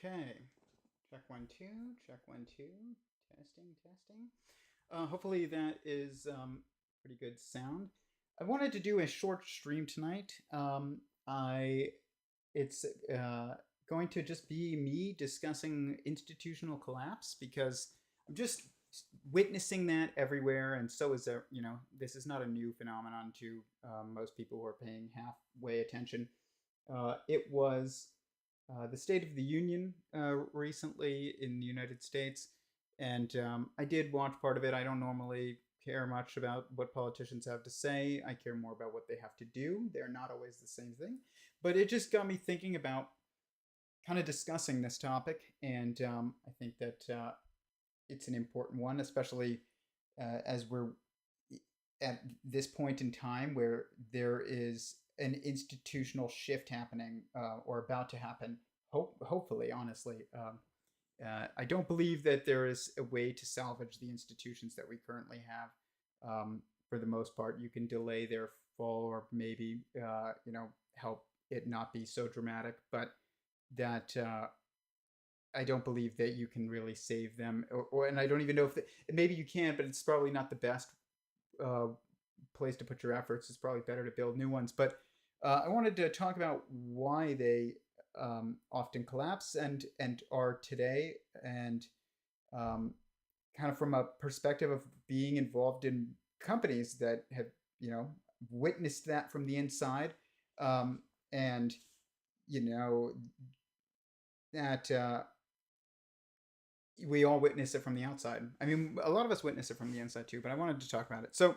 Okay. Check one, two. Check one, two. Testing, testing. Hopefully that is pretty good sound. I wanted to do a short stream tonight. I it's going to just be me discussing institutional collapse because I'm just witnessing that everywhere, and so is there. This is not a new phenomenon to most people who are paying halfway attention. It was the State of the Union recently in the United States, and I did watch part of it. I don't normally care much about what politicians have to say. I care more about what they have to do. They're not always the same thing, but it just got me thinking about kind of discussing this topic, and I think that it's an important one, especially as we're at this point in time where there is an institutional shift happening or about to happen. Hopefully, honestly, I don't believe that there is a way to salvage the institutions that we currently have. For the most part, you can delay their fall or maybe help it not be so dramatic, but that I don't believe that you can really save them, and I don't even know if maybe you can, but it's probably not the best uh, place to put your efforts. It's probably better to build new ones. But I wanted to talk about why they often collapse and are today, and um, kind of from a perspective of being involved in companies that have witnessed that from the inside, and you know that we all witness it from the outside. I mean, a lot of us witness it from the inside too, but I wanted to talk about it. So,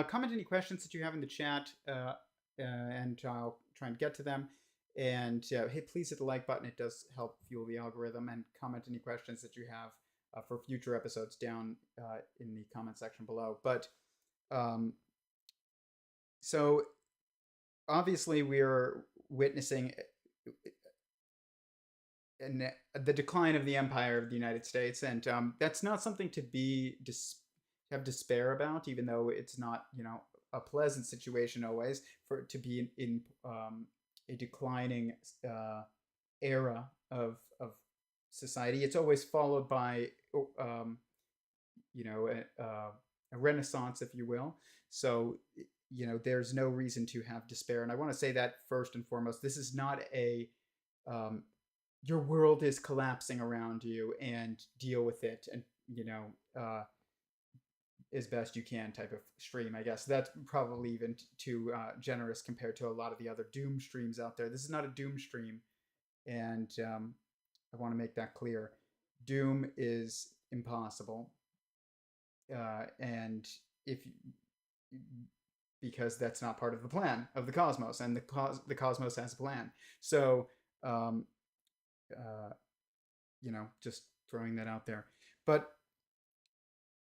comment any questions that you have in the chat, and I'll try and get to them. And hey, please hit the like button. It does help fuel the algorithm. And comment any questions that you have for future episodes down in the comment section below. But so obviously we're witnessing the decline of the empire of the United States, and that's not something to be have despair about, even though it's not a pleasant situation always for it to be in a declining era of society. It's always followed by a renaissance, if you will. So there's no reason to have despair, and I want to say that first and foremost. This is not a your world is collapsing around you and deal with it, and as best you can type of stream. I guess that's probably even too generous compared to a lot of the other doom streams out there. This is not a doom stream, and I want to make that clear. Doom is impossible, and if because that's not part of the plan of the cosmos, and the cosmos has a plan. So just throwing that out there. But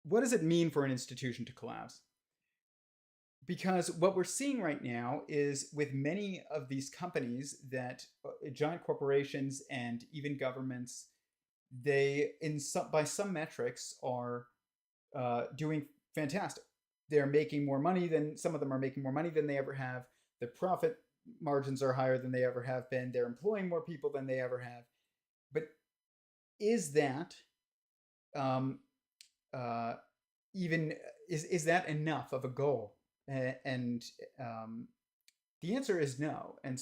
what does it mean for an institution to collapse? Because what we're seeing right now is with many of these companies that giant corporations and even governments, they by some metrics are doing fantastic. They're making more money than some of them are making more money than they ever have. The profit margins are higher than they ever have been. They're employing more people than they ever have. But is that even is that enough of a goal? And the answer is no. And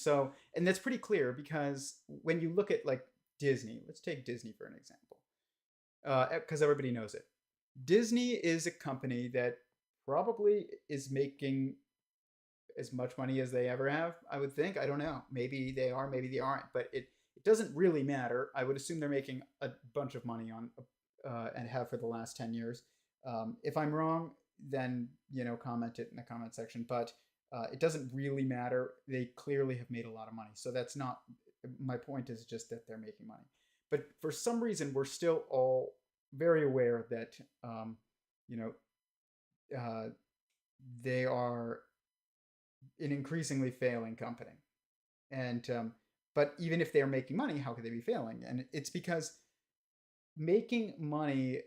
that's pretty clear, because when you look at like Disney, let's take Disney for an example, because everybody knows it. Disney is a company that probably is making as much money as they ever have, I would think. I don't know. Maybe they are, maybe they aren't, but it doesn't really matter. I would assume they're making a bunch of money on and have for the last 10 years. If I'm wrong, then comment it in the comment section. But it doesn't really matter. They clearly have made a lot of money. So that's not my point. Is just that they're making money. But for some reason, we're still all very aware that they are an increasingly failing company. And but even if they're making money, how could they be failing? And it's because making money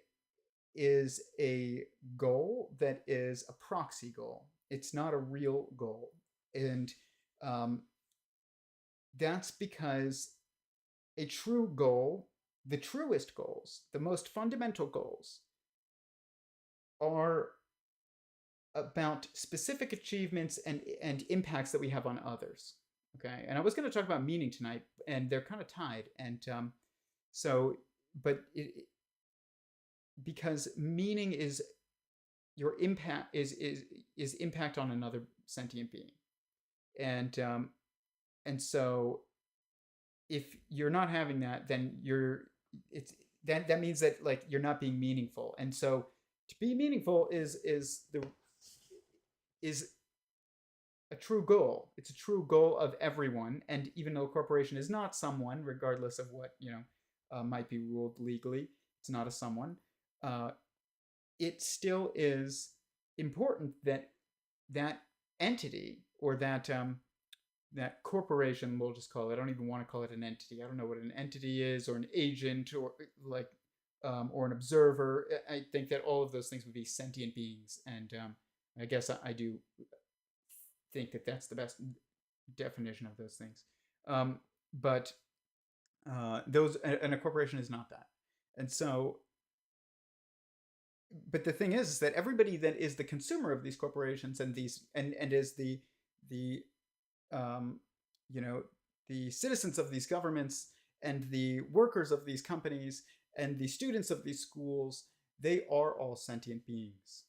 is a goal that is a proxy goal. It's not a real goal. And that's because a true goal, the truest goals, the most fundamental goals, are about specific achievements and impacts that we have on others. Okay, and I was going to talk about meaning tonight, and they're kind of tied. And so, but because meaning is your impact is impact on another sentient being, and so if you're not having that, then that means that like you're not being meaningful. And so to be meaningful is a true goal. It's a true goal of everyone. And even though a corporation is not someone, regardless of what might be ruled legally, it's not a someone. It still is important that that entity or that corporation, we'll just call it. I don't even want to call it an entity. I don't know what an entity is, or an agent, or like, or an observer. I think that all of those things would be sentient beings, and I guess I do think that that's the best definition of those things. But those, and a corporation is not that. And so, but the thing is that everybody that is the consumer of these corporations and these and is the the citizens of these governments and the workers of these companies and the students of these schools, they are all sentient beings.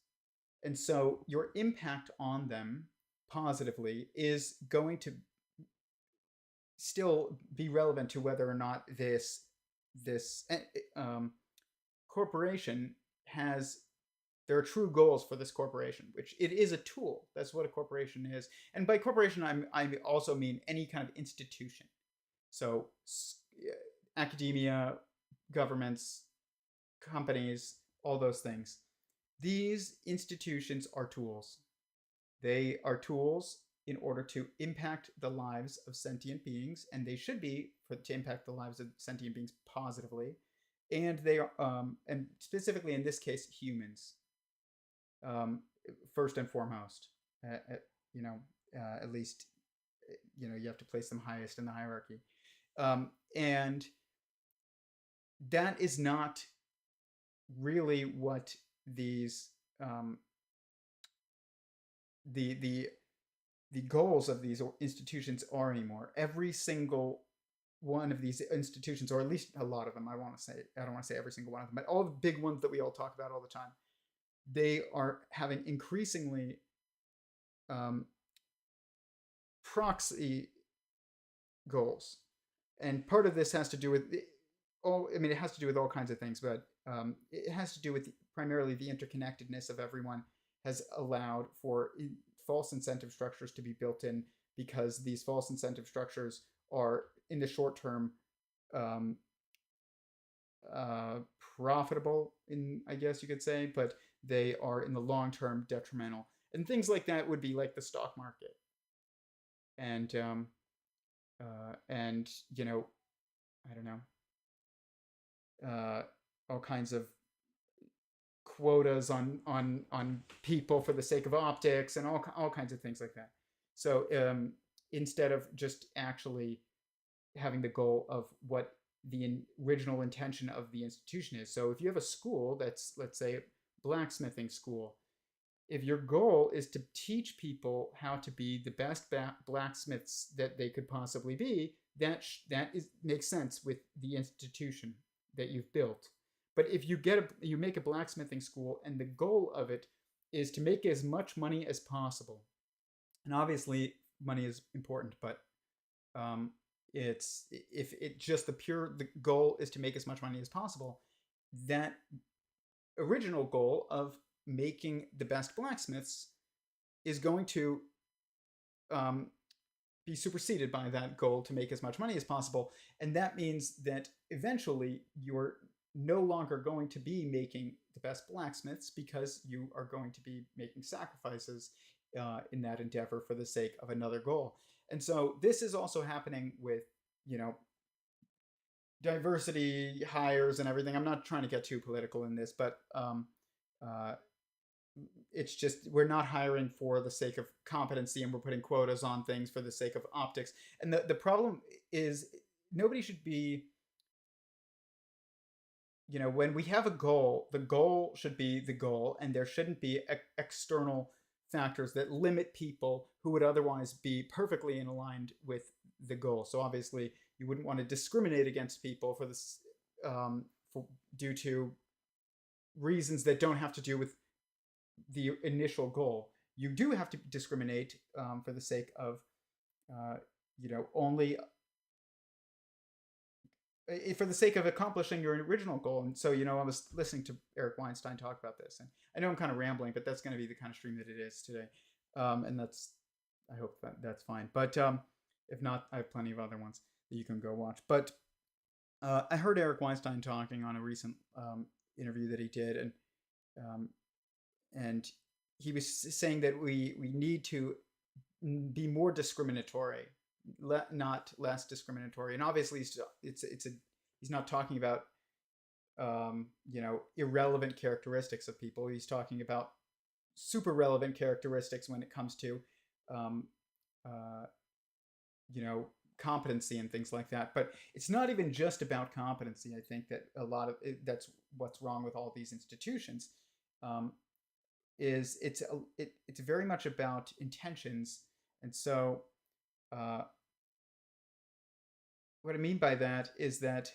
And so your impact on them positively is going to still be relevant to whether or not this corporation there are true goals for this corporation, which it is a tool. That's what a corporation is. And by corporation, I also mean any kind of institution. So academia, governments, companies, all those things. These institutions are tools. They are tools in order to impact the lives of sentient beings, and they should be to impact the lives of sentient beings positively. And they are, and specifically in this case, humans. First and foremost, at least, you have to place them highest in the hierarchy. And that is not really what these the goals of these institutions are anymore. Every single one of these institutions, or at least a lot of them, I don't want to say every single one of them, but all the big ones that we all talk about all the time, they are having increasingly proxy goals. And part of this has to do with it has to do with all kinds of things, but it has to do with primarily the interconnectedness of everyone has allowed for false incentive structures to be built in, because these false incentive structures are in the short term profitable, I guess you could say, but they are in the long term detrimental. And things like that would be like the stock market, and I don't know, all kinds of quotas on people for the sake of optics, and all kinds of things like that. So instead of just actually having the goal of what the original intention of the institution is. So if you have a school that's, let's say, blacksmithing school, if your goal is to teach people how to be the best blacksmiths that they could possibly be, that makes sense with the institution that you've built. But if you make a blacksmithing school and the goal of it is to make as much money as possible, and obviously money is important, but the goal is to make as much money as possible, that original goal of making the best blacksmiths is going to be superseded by that goal to make as much money as possible. And that means that eventually you're no longer going to be making the best blacksmiths, because you are going to be making sacrifices in that endeavor for the sake of another goal. And so this is also happening with, diversity hires and everything. I'm not trying to get too political in this, but it's just, we're not hiring for the sake of competency, and we're putting quotas on things for the sake of optics. And the problem is, nobody should be when we have a goal, the goal should be the goal, and there shouldn't be external factors that limit people who would otherwise be perfectly in aligned with the goal. So obviously, you wouldn't want to discriminate against people for this, due to reasons that don't have to do with the initial goal. You do have to discriminate for the sake of, only for the sake of accomplishing your original goal. And so, I was listening to Eric Weinstein talk about this, and I know I'm kind of rambling, but that's going to be the kind of stream that it is today. And I hope that's fine. But if not, I have plenty of other ones that you can go watch. But I heard Eric Weinstein talking on a recent interview that he did, and he was saying that we need to be more discriminatory, not less discriminatory. And obviously, he's not talking about irrelevant characteristics of people. He's talking about super relevant characteristics when it comes to competency and things like that. But it's not even just about competency. I think that a lot of that's what's wrong with all these institutions. Is it's very much about intentions. And so what I mean by that is that,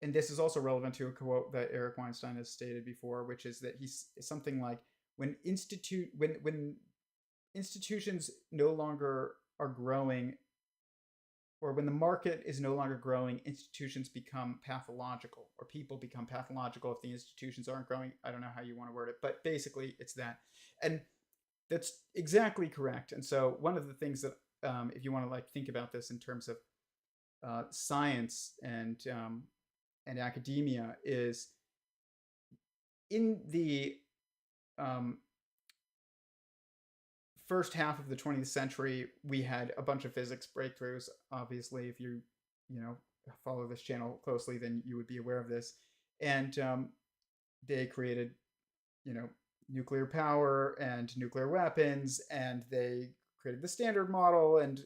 and this is also relevant to a quote that Eric Weinstein has stated before, which is that he's something like, when institutions no longer are growing, or when the market is no longer growing, institutions become pathological, or people become pathological if the institutions aren't growing. I don't know how you want to word it, but basically it's that. And that's exactly correct. And so one of the things that, if you want to think about this in terms of science and academia, is in the first half of the 20th century, we had a bunch of physics breakthroughs. Obviously, if you follow this channel closely, then you would be aware of this. And they created, nuclear power and nuclear weapons, and they created the Standard Model and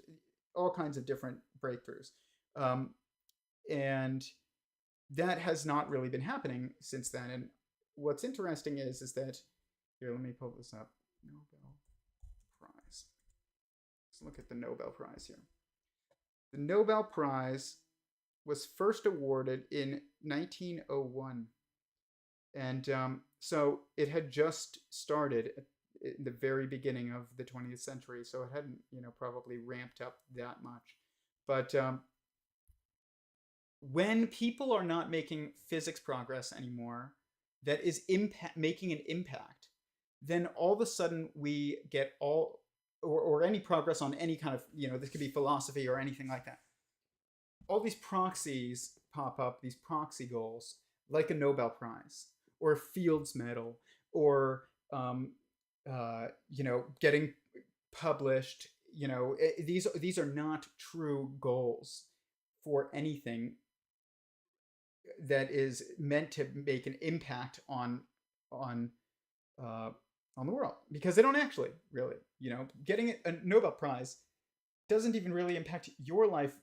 all kinds of different breakthroughs. And that has not really been happening since then. And what's interesting is that, here, let me pull this up. Nobel Prize. Let's look at the Nobel Prize here. The Nobel Prize was first awarded in 1901. And so it had just started in the very beginning of the 20th century. So it hadn't, probably ramped up that much. But when people are not making physics progress anymore, that is making an impact, then all of a sudden we get or any progress on any kind of, this could be philosophy or anything like that. All these proxies pop up, these proxy goals, like a Nobel Prize or a Fields Medal, or getting published. These are not true goals for anything that is meant to make an impact on the world, because they don't actually really, getting a Nobel Prize doesn't even really impact your life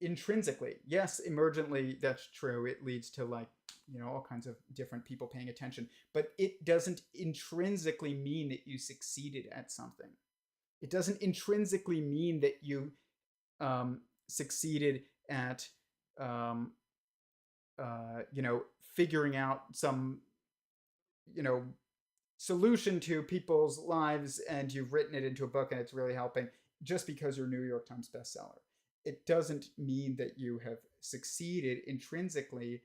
intrinsically. Yes, emergently, that's true. It leads to all kinds of different people paying attention, but it doesn't intrinsically mean that you succeeded at something. It doesn't intrinsically mean that you succeeded at figuring out some solution to people's lives, and you've written it into a book and it's really helping, just because you're a New York Times bestseller. It doesn't mean that you have succeeded intrinsically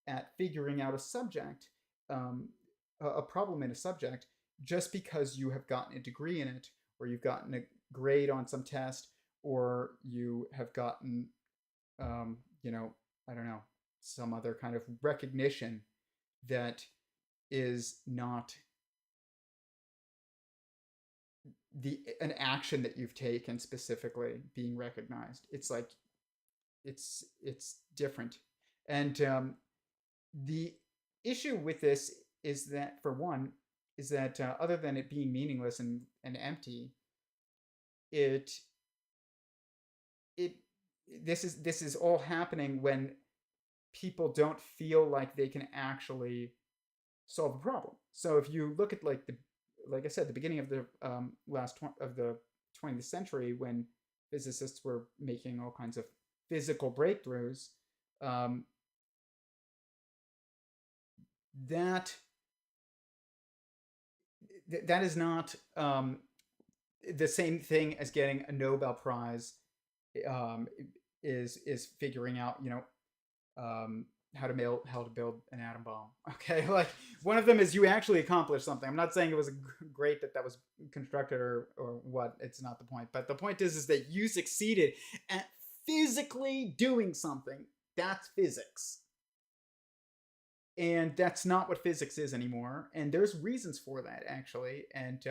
at figuring out a subject, a problem in a subject, just because you have gotten a degree in it, or you've gotten a grade on some test, or you have gotten, I don't know, some other kind of recognition that is not an action that you've taken specifically being recognized. It's it's different. And the issue with this is that, for one, is that other than it being meaningless and empty, this is all happening when people don't feel like they can actually solve a problem. So if you look at like I said, the beginning of the of the 20th century, when physicists were making all kinds of physical breakthroughs, um, that that is not the same thing as getting a Nobel Prize. Um, is figuring out how to build an atom bomb. Okay, like one of them is you actually accomplished something. I'm not saying it was great that was constructed or what. It's not the point. But the point is that you succeeded at physically doing something. That's physics. And that's not what physics is anymore. And there's reasons for that actually. And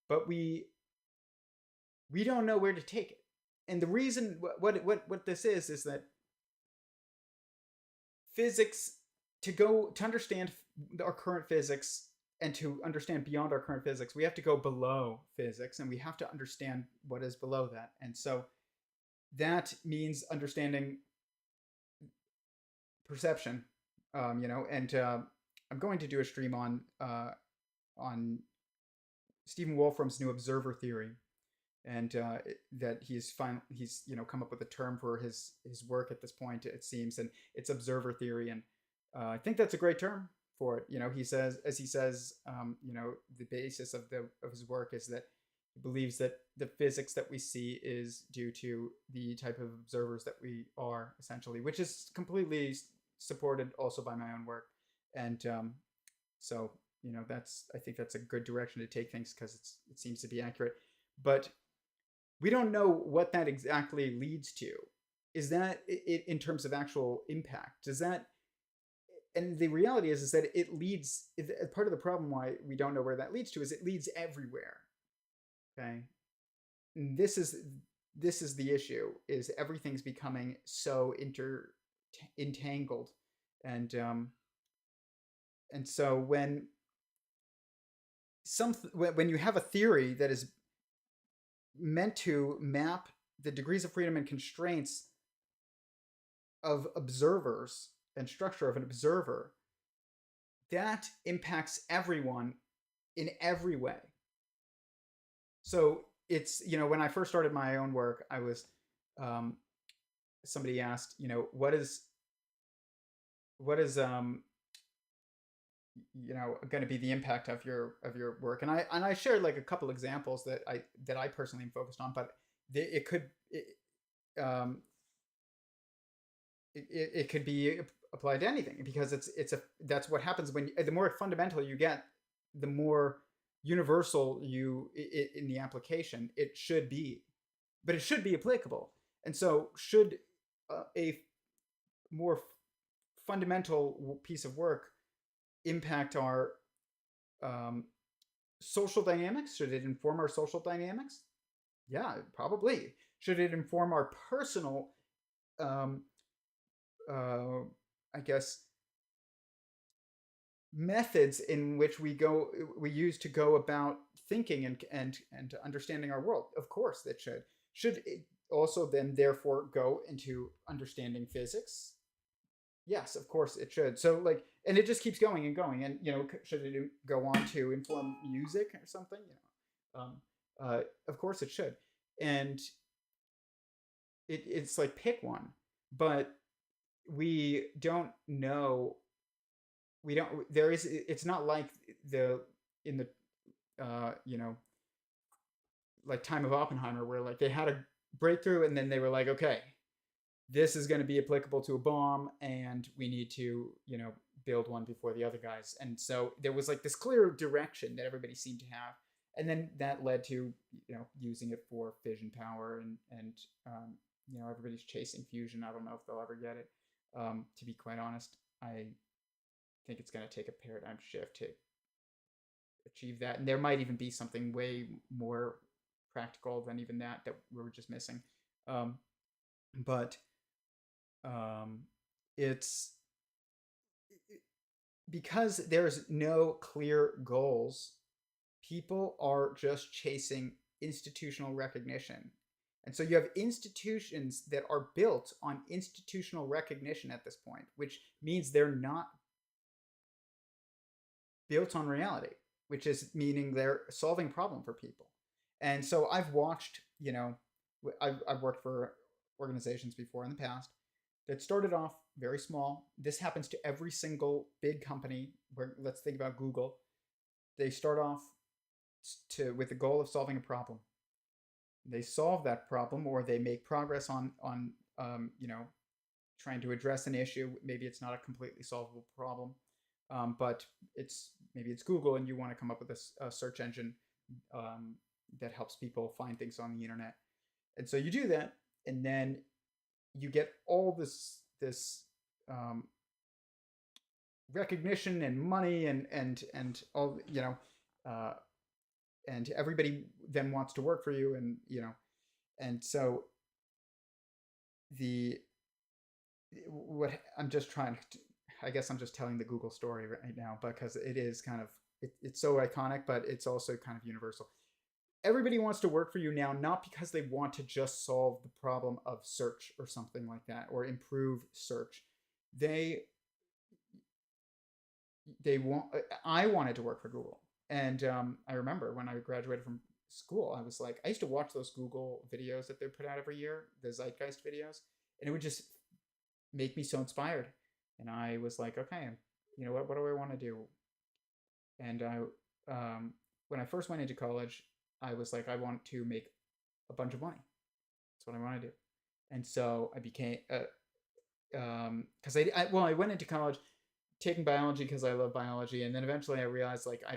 but we don't know where to take it. And the reason what this is that physics, to understand our current physics and to understand beyond our current physics, we have to go below physics and we have to understand what is below that. And so that means understanding perception, and I'm going to do a stream on Stephen Wolfram's new observer theory, and that he's come up with a term for his work at this point, it seems, and it's observer theory. And I think that's a great term for it. He says, the basis of his work is that he believes that the physics that we see is due to the type of observers that we are, essentially, which is completely supported also by my own work. And so I think that's a good direction to take things, because it seems to be accurate. But we don't know what that exactly leads to. Is that it in terms of actual impact? Does that? And the reality is that it leads. Part of the problem why we don't know where that leads to is it leads everywhere. Okay, and this is the issue: is everything's becoming so entangled, and so when you have a theory that is meant to map the degrees of freedom and constraints of observers and structure of an observer, that impacts everyone in every way. So it's, when I first started my own work, I was somebody asked, what is going to be the impact of your work, and I shared like a couple examples that I personally am focused on, but it could be applied to anything, because that's what happens when the more fundamental you get, the more universal in the application it should be, but it should be applicable. And so should a more fundamental piece of work impact our social dynamics? Should it inform our social dynamics? Yeah, probably. Should it inform our personal, I guess, methods in which we use to go about thinking and understanding our world? Of course, that should. Should it also then therefore go into understanding physics? Yes, of course it should. So and it just keeps going and going. And should it go on to inform music or something? Of course it should. And it's like, pick one. But we don't know. We don't. There is. It's not like in the like time of Oppenheimer, where like they had a breakthrough and then they were like, okay, this is going to be applicable to a bomb, and we need to, build one before the other guys. And so there was like this clear direction that everybody seemed to have, and then that led to, using it for fission power, and everybody's chasing fusion. I don't know if they'll ever get it. To be quite honest, I think it's going to take a paradigm shift to achieve that, and there might even be something way more practical than even that we're just missing. But it's because there's no clear goals, people are just chasing institutional recognition. And so you have institutions that are built on institutional recognition at this point, which means they're not built on reality, which is meaning they're solving a problem for people. And so I've watched, I've worked for organizations before in the past that started off very small. This happens to every single big company. Where let's think about Google. They start off with the goal of solving a problem. They solve that problem, or they make progress on trying to address an issue. Maybe it's not a completely solvable problem, but maybe it's Google, and you want to come up with a search engine that helps people find things on the internet. And so you do that, and then you get all this recognition and money and all and everybody then wants to work for you, and so what I'm just trying to, I guess I'm just telling the Google story right now because it is kind of it's so iconic, but it's also kind of universal. Everybody wants to work for you now, not because they want to just solve the problem of search or something like that, or improve search. I wanted to work for Google. And I remember when I graduated from school, I was like, I used to watch those Google videos that they put out every year, the Zeitgeist videos, and it would just make me so inspired. And I was like, okay, what do I want to do? And when I first went into college, I was like, I want to make a bunch of money. That's what I want to do. And so I became, because I went into college taking biology because I love biology, and then eventually I realized like I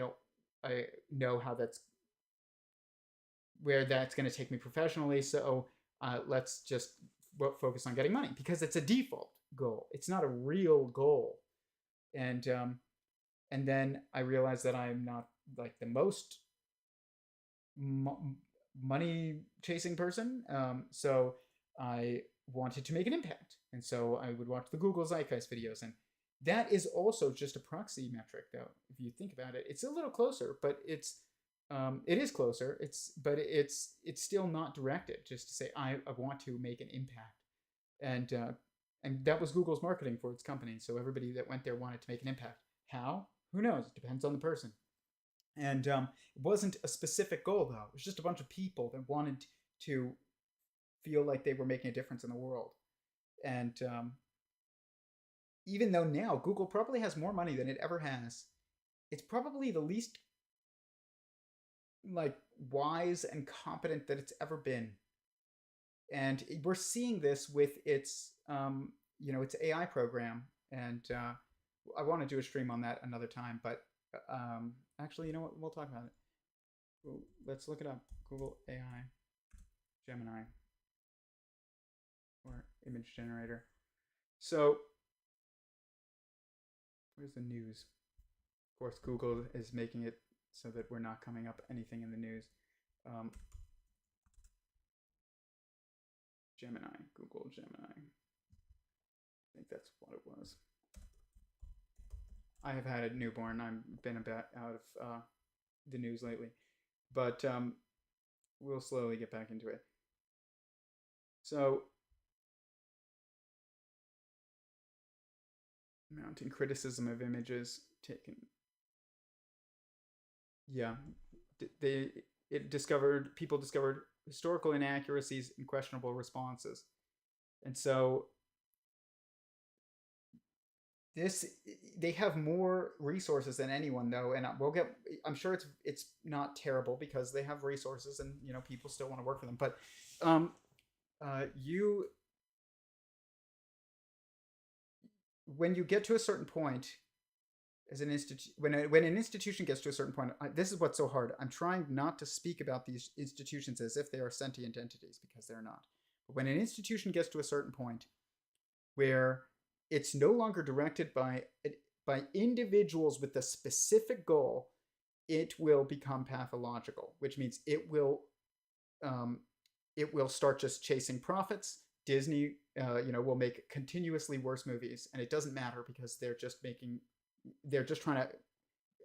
know where that's going to take me professionally. So let's just focus on getting money because it's a default goal. It's not a real goal. And then I realized that I'm not like the most money chasing person. So I wanted to make an impact. And so I would watch the Google Zeitgeist videos, and that is also just a proxy metric, though. If you think about it, it's a little closer, but it is closer. But it's still not directed. Just to say I want to make an impact, and that was Google's marketing for its company. So everybody that went there wanted to make an impact. How? Who knows? It depends on the person. And it wasn't a specific goal, though. It was just a bunch of people that wanted to feel like they were making a difference in the world. And even though now Google probably has more money than it ever has, it's probably the least like wise and competent that it's ever been. And we're seeing this with its its AI program. And I want to do a stream on that another time, but actually, you know what? We'll talk about it. Let's look it up. Google AI Gemini or image generator. So where's the news? Of course, Google is making it so that we're not coming up anything in the news. Gemini, Google Gemini. I think that's what it was. I have had a newborn. I've been a bit out of the news lately, but we'll slowly get back into it. So, mounting criticism of images taken. Yeah, people discovered historical inaccuracies and questionable responses, and so they have more resources than anyone, though, and I'm sure it's not terrible because they have resources, and people still want to work for them. But when you get to a certain point as an when an institution gets to a certain point, this is what's so hard. I'm trying not to speak about these institutions as if they are sentient entities, because they're not. But when an institution gets to a certain point where it's no longer directed by individuals with a specific goal, it will become pathological, which means it will start just chasing profits. Disney, will make continuously worse movies, and it doesn't matter because they're just trying to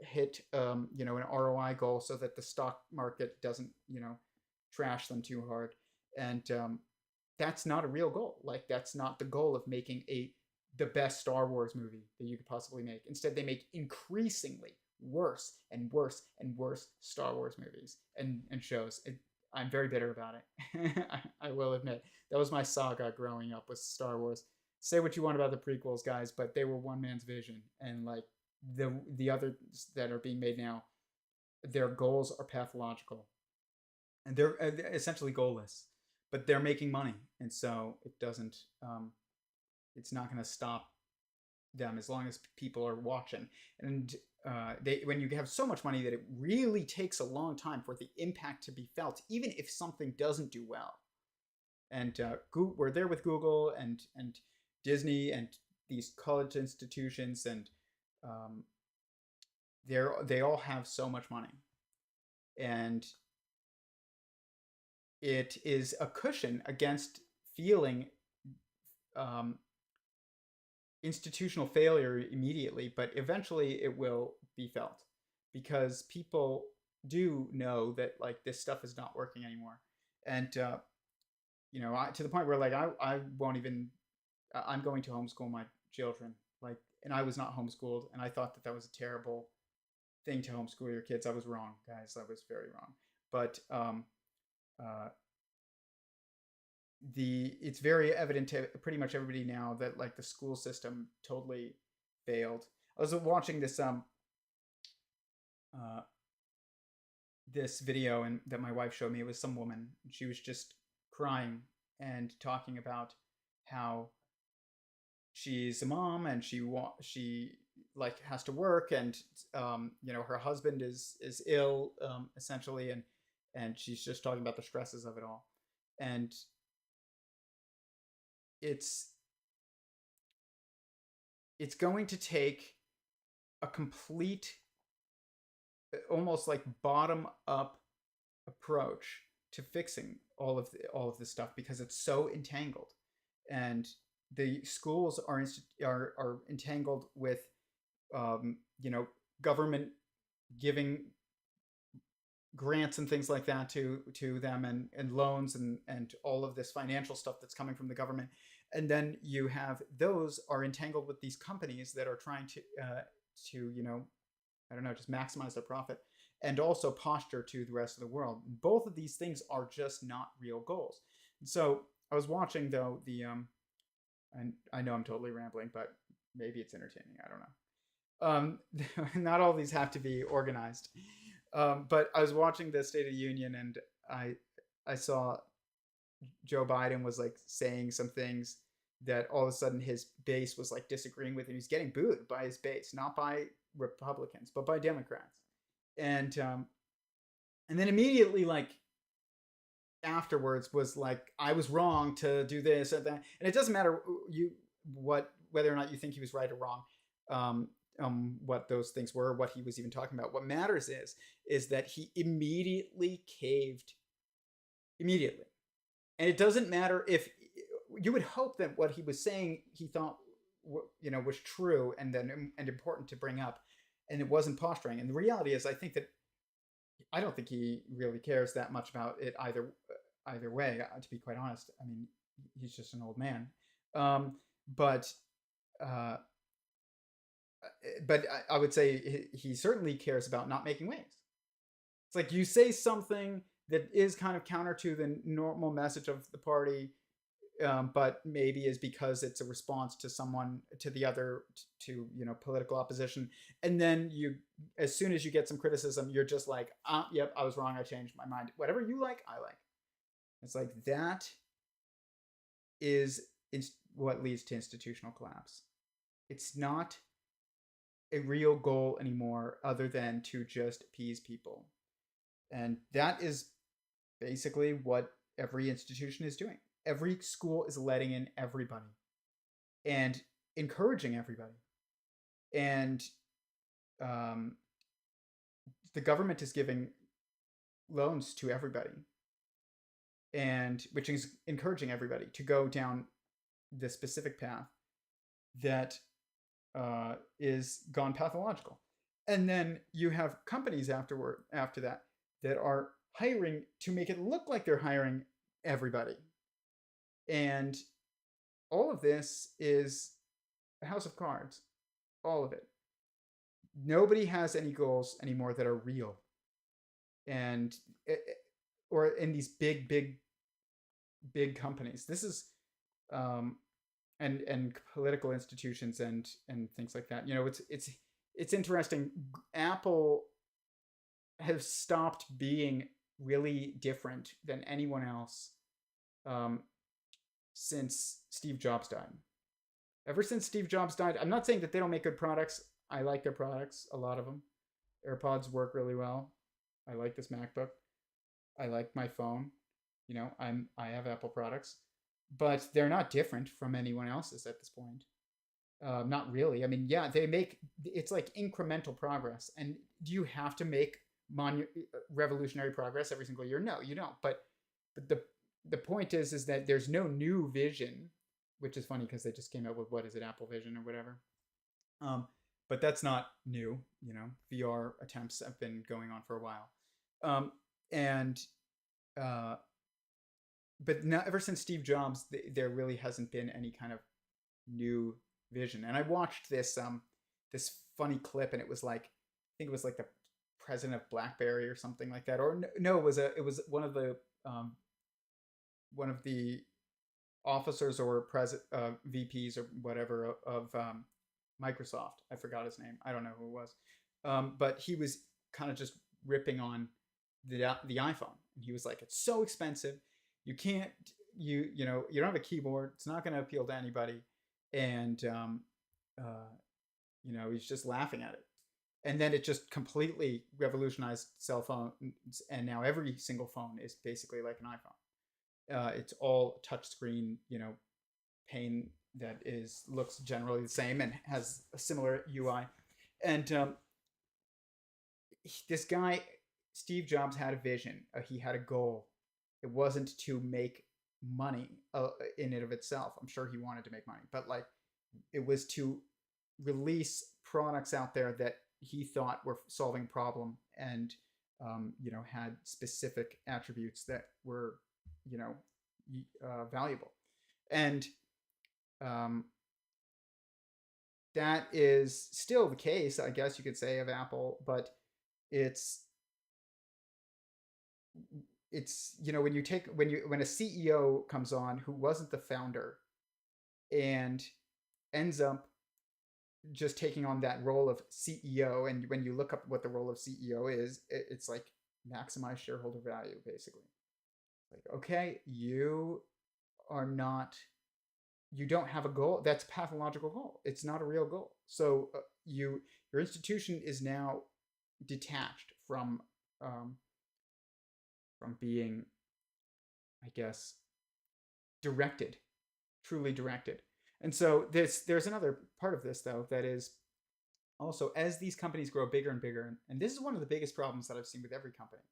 hit, an ROI goal so that the stock market doesn't, trash them too hard. And that's not a real goal. Like, that's not the goal of making the best Star Wars movie that you could possibly make. Instead, they make increasingly worse and worse and worse Star Wars movies and shows. I'm very bitter about it. I will admit. That was my saga growing up with Star Wars. Say what you want about the prequels, guys, but they were one man's vision. And like the others that are being made now, their goals are pathological. And they're essentially goalless. But they're making money. And so it doesn't it's not going to stop them as long as people are watching. And when you have so much money that it really takes a long time for the impact to be felt, even if something doesn't do well. And we're there with Google and Disney and these college institutions, and they all have so much money, and it is a cushion against feeling institutional failure immediately, but eventually it will be felt because people do know that like this stuff is not working anymore. And you know, to the point where like I won't even I'm going to homeschool my children, like, and I was not homeschooled, and I thought that that was a terrible thing to homeschool your kids. I was wrong, guys. I was very wrong. But it's very evident to pretty much everybody now that like the school system totally failed. I was watching this this video and that my wife showed me. It was some woman. She was just crying and talking about how she's a mom and she like has to work, and you know, her husband is ill essentially, and she's just talking about the stresses of it all. And it's going to take a complete, almost like bottom up approach to fixing all of this stuff, because it's so entangled, and the schools are entangled with you know, government giving grants and things like that to them, and loans and all of this financial stuff that's coming from the government. And then you have those are entangled with these companies that are trying to you know, I don't know, just maximize their profit and also posture to the rest of the world. Both of these things are just not real goals. And so I was watching though and I know I'm totally rambling, but maybe it's entertaining. I don't know. Not all these have to be organized. But I was watching the State of the Union, and I saw Joe Biden was like saying some things that all of a sudden his base was like disagreeing with, and he's getting booed by his base, not by Republicans, but by Democrats. And then immediately, like afterwards, was like, I was wrong to do this and that. And it doesn't matter whether or not you think he was right or wrong. What those things were, what he was even talking about. What matters is that he immediately caved. Immediately. And it doesn't matter if you would hope that what he was saying he thought, you know, was true and important to bring up, and it wasn't posturing. And the reality is, I don't think he really cares that much about it either way, to be quite honest. I mean, he's just an old man. But I would say he certainly cares about not making waves. It's like you say something that is kind of counter to the normal message of the party, but maybe is because it's a response to you know, political opposition. And then as soon as you get some criticism, you're just like, yep, I was wrong. I changed my mind. Whatever you like, I like. It's like that is what leads to institutional collapse. It's not a real goal anymore, other than to just appease people. And that is basically what every institution is doing. Every school is letting in everybody and encouraging everybody. And the government is giving loans to everybody, and which is encouraging everybody to go down the specific path that is gone pathological. And then you have companies after that are hiring to make it look like they're hiring everybody. And all of this is a house of cards. All of it. Nobody has any goals anymore that are real. And or in these big companies. This is and political institutions and things like that. It's interesting. Apple has stopped being really different than anyone else since Steve Jobs died. Ever since Steve Jobs died, I'm not saying that they don't make good products. I like their products, a lot of them. AirPods work really well. I like this MacBook. I like my phone. I have Apple products, but they're not different from anyone else's at this point. Not really. I mean, yeah, it's like incremental progress. And do you have to make revolutionary progress every single year? No, you don't. But the point is that there's no new vision, which is funny because they just came out with, what is it, Apple Vision or whatever. But that's not new. VR attempts have been going on for a while. But now, ever since Steve Jobs, there really hasn't been any kind of new vision. And I watched this funny clip, and it was like, I think it was like the president of BlackBerry or something like that. Or no, it was one of the officers or VPs or whatever of Microsoft. I forgot his name. I don't know who it was. But he was kind of just ripping on the iPhone, and he was like, "It's so expensive. You can't, you don't have a keyboard. It's not going to appeal to anybody." And he's just laughing at it. And then it just completely revolutionized cell phones, and now every single phone is basically like an iPhone. It's all touchscreen, pane that looks generally the same and has a similar UI. And this guy, Steve Jobs, had a vision. He had a goal. It wasn't to make money in and of itself. I'm sure he wanted to make money, but like, it was to release products out there that he thought were solving a problem and had specific attributes that were valuable. And that is still the case, I guess you could say, of Apple, but it's when a CEO comes on who wasn't the founder and ends up just taking on that role of CEO, and when you look up what the role of CEO is, it's like maximize shareholder value, basically. Like, okay, you don't have a goal. That's a pathological goal. It's not a real goal. So your institution is now detached from being, I guess, truly directed. And so there's another part of this, though, that is also, as these companies grow bigger and bigger, and this is one of the biggest problems that I've seen with every company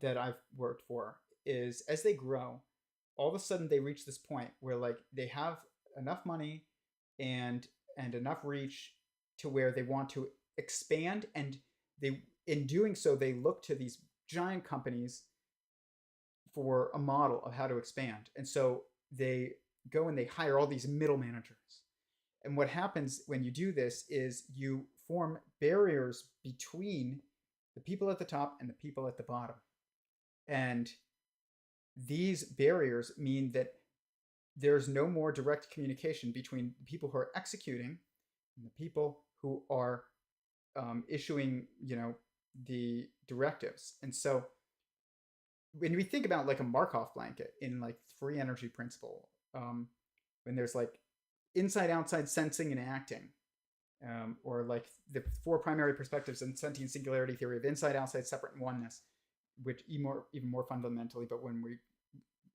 that I've worked for, is as they grow, all of a sudden they reach this point where like they have enough money and enough reach to where they want to expand, and in doing so they look to these giant companies for a model of how to expand. And so they go and they hire all these middle managers. And what happens when you do this is you form barriers between the people at the top and the people at the bottom. And these barriers mean that there's no more direct communication between the people who are executing and the people who are issuing, the directives. And so when we think about like a Markov blanket in like free energy principle, when there's like inside outside sensing and acting, or like the four primary perspectives in sentient singularity theory of inside outside separate and oneness, which even more fundamentally, but when we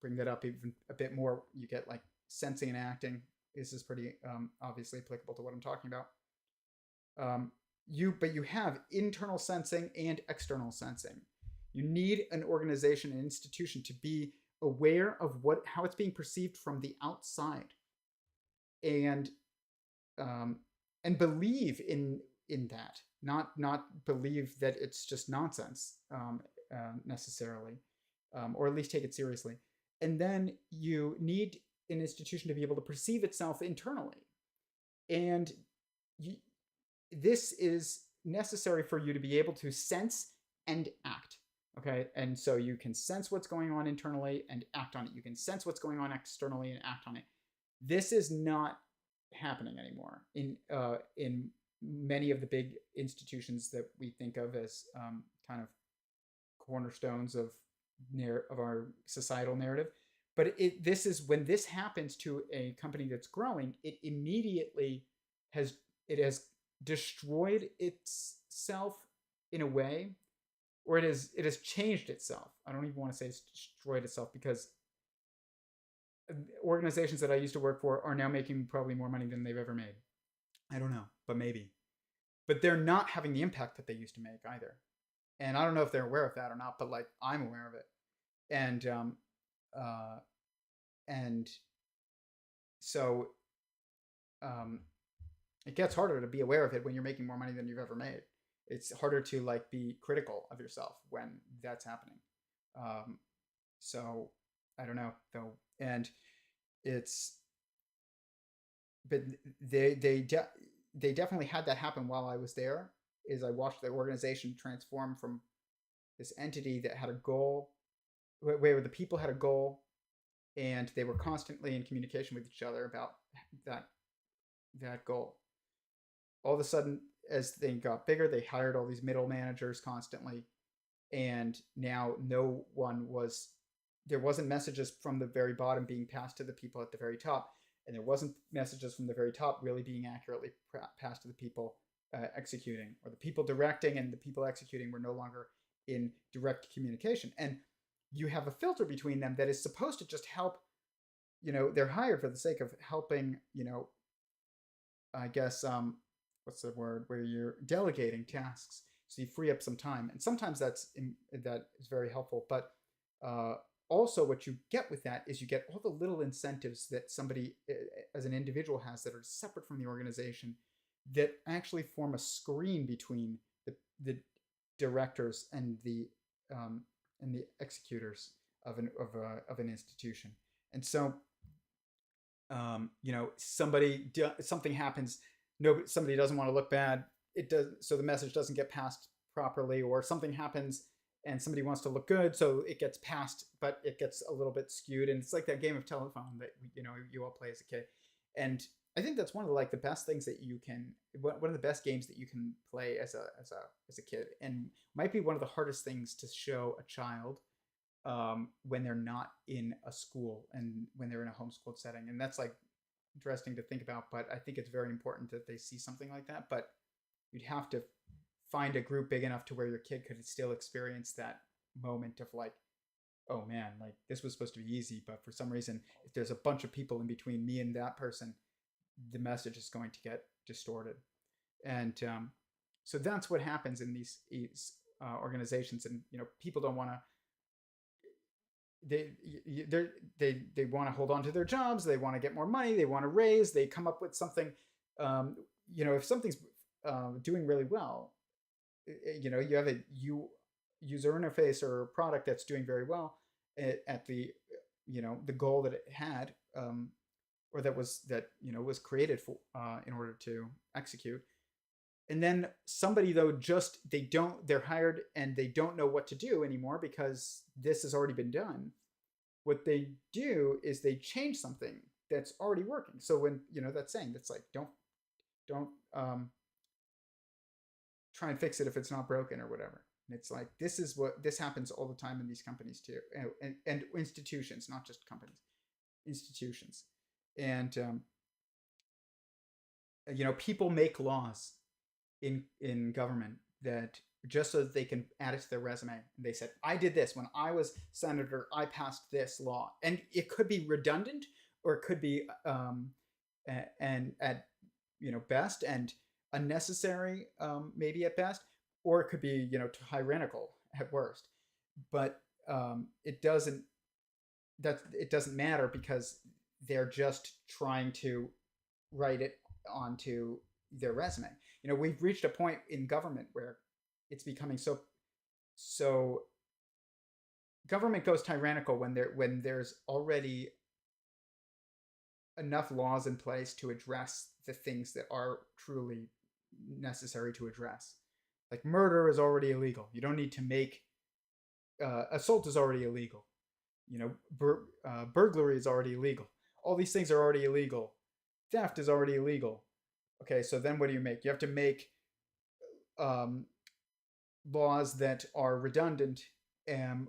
bring that up even a bit more, you get like sensing and acting. This is pretty obviously applicable to what I'm talking about. But you have internal sensing and external sensing. You need an organization, an institution, to be aware of how it's being perceived from the outside, and believe in that, not believe that it's just nonsense necessarily, or at least take it seriously. and then you need an institution to be able to perceive itself internally. And you, this is necessary for you to be able to sense and act. Okay, and so you can sense what's going on internally and act on it. You can sense what's going on externally and act on it. This is not happening anymore in many of the big institutions that we think of as kind of cornerstones of our societal narrative. But this is when this happens to a company that's growing, it immediately has destroyed itself in a way, or it has changed itself. I don't even want to say it's destroyed itself, because organizations that I used to work for are now making probably more money than they've ever made. I don't know, but maybe. But they're not having the impact that they used to make either. And I don't know if they're aware of that or not, but like I'm aware of it. And so it gets harder to be aware of it when you're making more money than you've ever made. It's harder to like be critical of yourself when that's happening. So I don't know though, and it's, but they definitely had that happen while I was there. Is I watched the organization transform from this entity that had a goal, where the people had a goal, and they were constantly in communication with each other about that goal. All of a sudden, as they got bigger, they hired all these middle managers constantly, and now there wasn't messages from the very bottom being passed to the people at the very top, and there wasn't messages from the very top really being accurately passed to the people executing, or the people directing and the people executing were no longer in direct communication. And you have a filter between them that is supposed to just help. They're hired for the sake of helping. I guess what's the word, where you're delegating tasks so you free up some time, and sometimes that is very helpful. But also what you get with that is you get all the little incentives that somebody as an individual has that are separate from the organization, that actually form a screen between the directors and the executors of an institution. And so something happens, somebody doesn't want to look bad, so the message doesn't get passed properly, or something happens and somebody wants to look good, so it gets passed, but it gets a little bit skewed. And it's like that game of telephone that you all play as a kid. And I think that's one of the best things that you can, one of the best games that you can play as a kid, and might be one of the hardest things to show a child when they're not in a school and when they're in a homeschooled setting. And that's like interesting to think about, but I think it's very important that they see something like that. But you'd have to find a group big enough to where your kid could still experience that moment of like, oh man, like this was supposed to be easy, but for some reason, if there's a bunch of people in between me and that person, the message is going to get distorted. And so that's what happens in these organizations. And people don't want to, they want to hold on to their jobs, they want to get more money, they want to raise, they come up with something. If something's doing really well, you have a user interface or a product that's doing very well at the goal that it had, or that was created for in order to execute. And then somebody though they're hired and they don't know what to do anymore because this has already been done. What they do is they change something that's already working. So when that saying that's like, don't try and fix it if it's not broken or whatever. And it's like, this happens all the time in these companies too, and institutions, not just companies, institutions. And people make laws in government that just so that they can add it to their resume. And they said, I did this when I was senator, I passed this law. And it could be redundant, or it could be and at best, and unnecessary maybe at best, or it could be tyrannical at worst. But it doesn't matter, because they're just trying to write it onto their resume. We've reached a point in government where it's becoming so government goes tyrannical when there's already enough laws in place to address the things that are truly necessary to address. Like murder is already illegal. You don't need to make assault is already illegal. You know, burglary is already illegal. All these things are already illegal. Theft is already illegal. Okay, so then what do you make? You have to make um, laws that are redundant,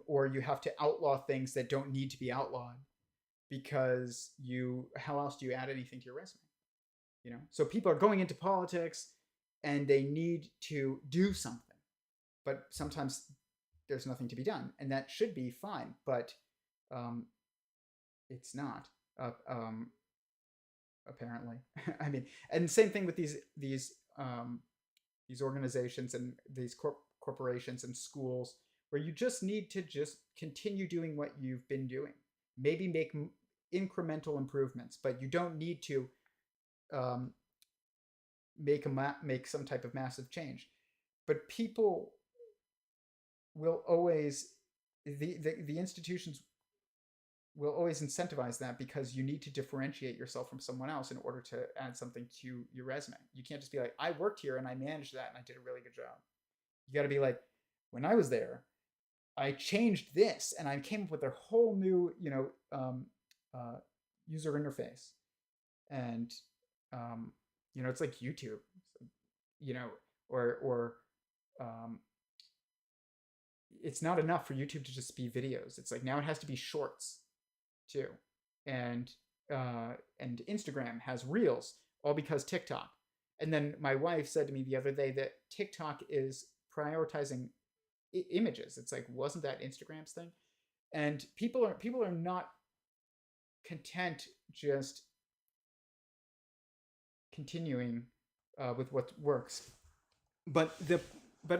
or you have to outlaw things that don't need to be outlawed because you. How else do you add anything to your resume? You know, so people are going into politics and they need to do something, but sometimes there's nothing to be done, and that should be fine, but um, it's not. Apparently, I mean, and same thing with these organizations and these corporations and schools, where you just need to just continue doing what you've been doing. Maybe make incremental improvements, but you don't need to um, make some type of massive change. But people will always the institutions will always incentivize that, because you need to differentiate yourself from someone else in order to add something to your resume. You can't just be like, I worked here and I managed that and I did a really good job. You got to be like, when I was there, I changed this and I came up with a whole new, user interface. And, it's like YouTube, you know, or um, it's not enough for YouTube to just be videos. It's like now it has to be shorts too, and Instagram has reels, all because TikTok. And then my wife said to me the other day that TikTok is prioritizing images. It's like, wasn't that Instagram's thing? And people are not content just continuing with what works. But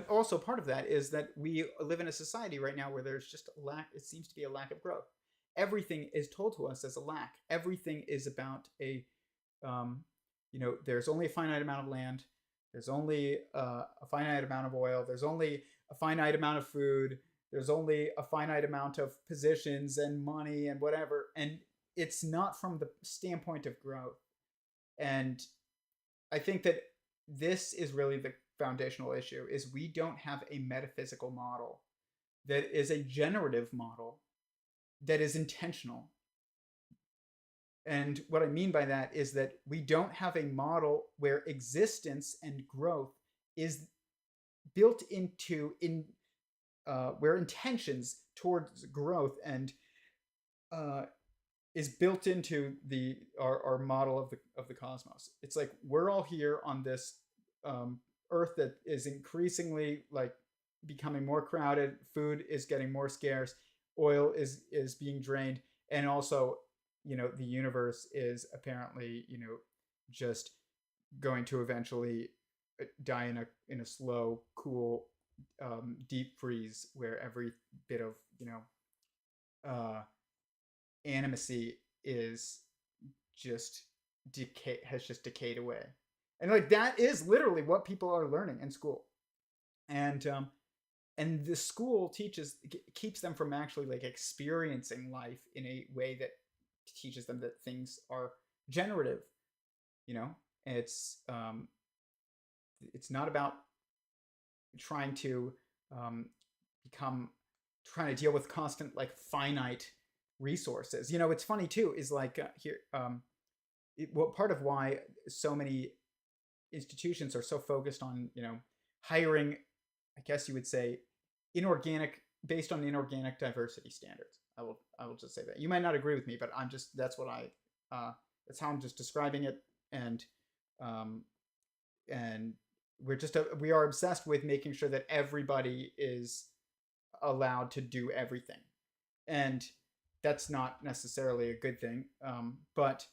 also part of that is that we live in a society right now where there's just a lack. It seems to be a lack of growth. Everything is told to us as a lack. Everything is about there's only a finite amount of land. There's only a finite amount of oil. There's only a finite amount of food. There's only a finite amount of positions and money and whatever. And it's not from the standpoint of growth. And I think that this is really the foundational issue, is we don't have a metaphysical model that is a generative model that is intentional. And what I mean by that is that we don't have a model where existence and growth is built into where intentions towards growth and is built into our model of the cosmos. It's like we're all here on this Earth that is increasingly like becoming more crowded. Food is getting more scarce. Oil is being drained, and also the universe is apparently just going to eventually die in a slow, cool, deep freeze where every bit of animacy is just has just decayed away. And like that is literally what people are learning in school. And the school keeps them from actually like experiencing life in a way that teaches them that things are generative. It's not about trying to trying to deal with constant like finite resources. It's funny too is like part of why so many institutions are so focused on hiring, I guess you would say, based on inorganic diversity standards. I will just say that. You might not agree with me, but that's how I'm just describing it. And we are obsessed with making sure that everybody is allowed to do everything. And that's not necessarily a good thing. But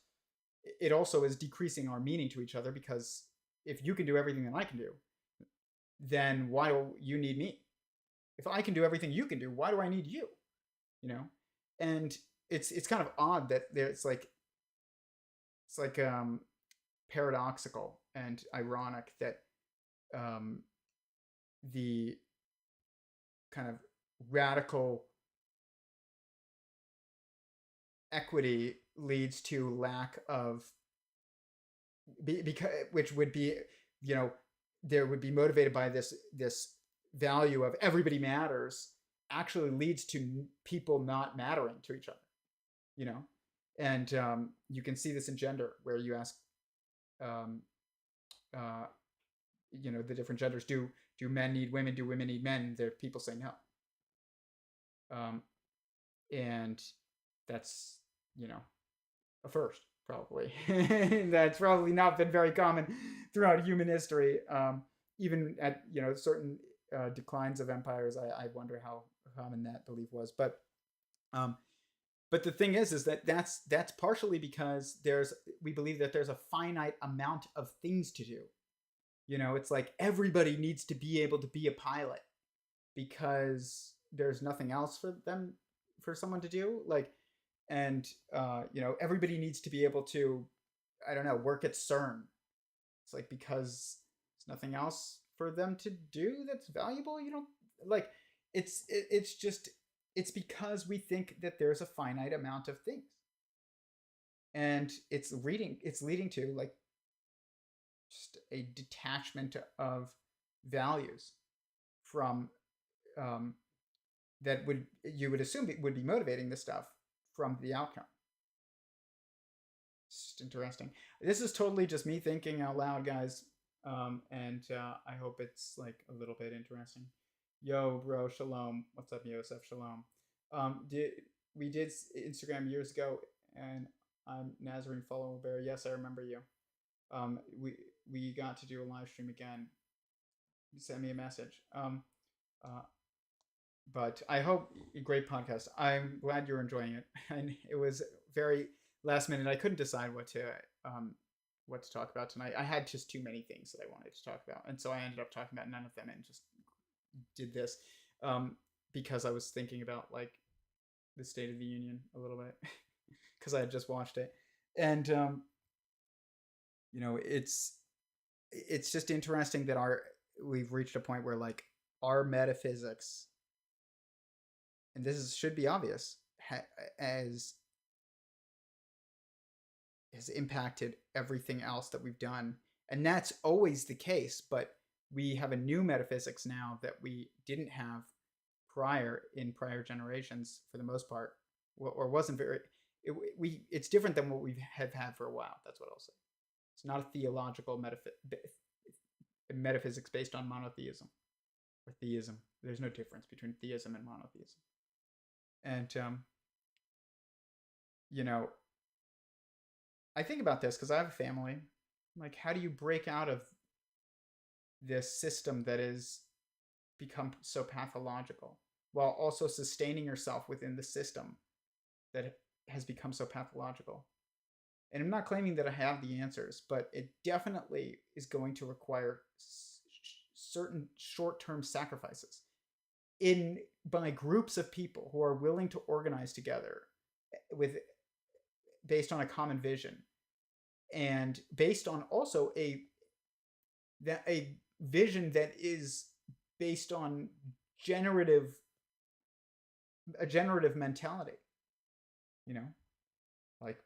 it also is decreasing our meaning to each other, because if you can do everything that I can do, then why do you need me? If I can do everything you can do, why do I need you? And it's kind of odd that it's like paradoxical and ironic that the kind of radical equity leads to lack of because which would be, you know, there would be motivated by this value of everybody matters, actually leads to people not mattering to each other, you know. And you can see this in gender, where you ask um, uh, you know, the different genders, do men need women, do women need men? There people say no. And that's, you know, a first, probably. That's probably not been very common throughout human history. Even at, you know, certain declines of empires, I wonder how common that belief was. Um, but the thing is that that's partially because we believe that there's a finite amount of things to do. You know, it's like everybody needs to be able to be a pilot because there's nothing else for someone to do. Like, and you know, everybody needs to be able to, I don't know, work at CERN. It's like, because there's nothing else for them to do that's valuable. You know, like it's just, it's because we think that there's a finite amount of things, and it's leading to like just a detachment of values from that would, you would assume it would be motivating this stuff from the outcome. It's just interesting. This is totally just me thinking out loud, guys, and I hope it's like a little bit interesting. Yo, bro, shalom. What's up, Yosef? Shalom. We did Instagram years ago, and I'm Nazarene Follower Bear. Yes, I remember you. We got to do a live stream again. Send me a message. But I hope, great podcast. I'm glad you're enjoying it. And it was very last minute. I couldn't decide what to talk about tonight. I had just too many things that I wanted to talk about, and so I ended up talking about none of them and just did this because I was thinking about like the State of the Union a little bit because I had just watched it, and you know, it's just interesting that we've reached a point where like our metaphysics, and should be obvious, has impacted everything else that we've done. And that's always the case, but we have a new metaphysics now that we didn't have in prior generations for the most part, or wasn't very, it's different than what we have had for a while. That's what I'll say. It's not a theological metaphysics based on monotheism or theism. There's no difference between theism and monotheism. And you know, I think about this because I have a family. Like, how do you break out of this system that is become so pathological while also sustaining yourself within the system that has become so pathological? And I'm not claiming that I have the answers, but it definitely is going to require certain short-term sacrifices by groups of people who are willing to organize together based on a common vision, and based on also a vision that is based on a generative mentality, you know, like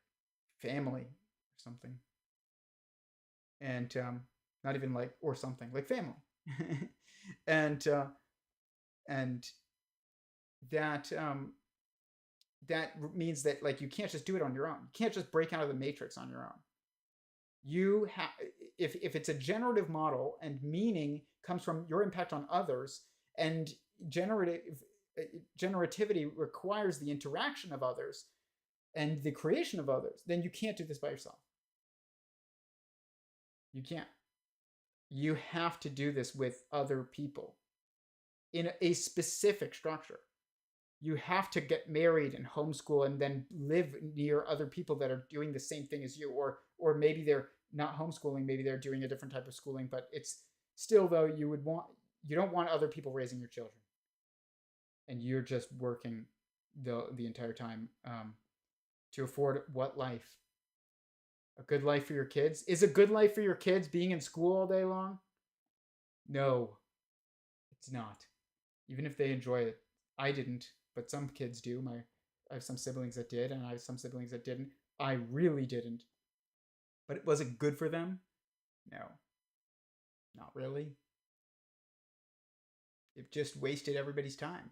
family or something, and not even like or something like family, and that that means that like you can't just do it on your own. You can't just break out of the matrix on your own. You have, if it's a generative model and meaning comes from your impact on others, and generativity requires the interaction of others and the creation of others, then you can't do this by yourself. You can't. You have to do this with other people in a specific structure. You have to get married and homeschool and then live near other people that are doing the same thing as you, or maybe they're not homeschooling, maybe they're doing a different type of schooling, but it's still, though, you don't want other people raising your children, and you're just working the entire time to afford what life? A good life for your kids? Is a good life for your kids being in school all day long? No, it's not. Even if they enjoy it. I didn't, but some kids do. I have some siblings that did, and I have some siblings that didn't. I really didn't. But was it good for them? No, not really. It just wasted everybody's time.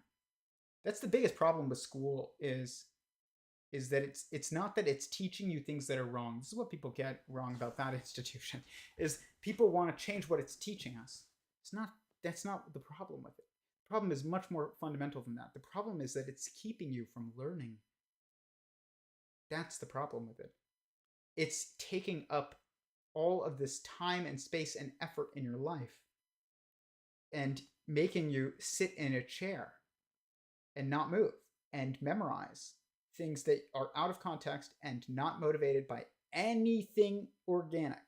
That's the biggest problem with school is that it's not that it's teaching you things that are wrong. This is what people get wrong about that institution. Is people want to change what it's teaching us. It's not That's not the problem with it. The problem is much more fundamental than that. The problem is that it's keeping you from learning. That's the problem with it. It's taking up all of this time and space and effort in your life and making you sit in a chair and not move and memorize things that are out of context and not motivated by anything organic.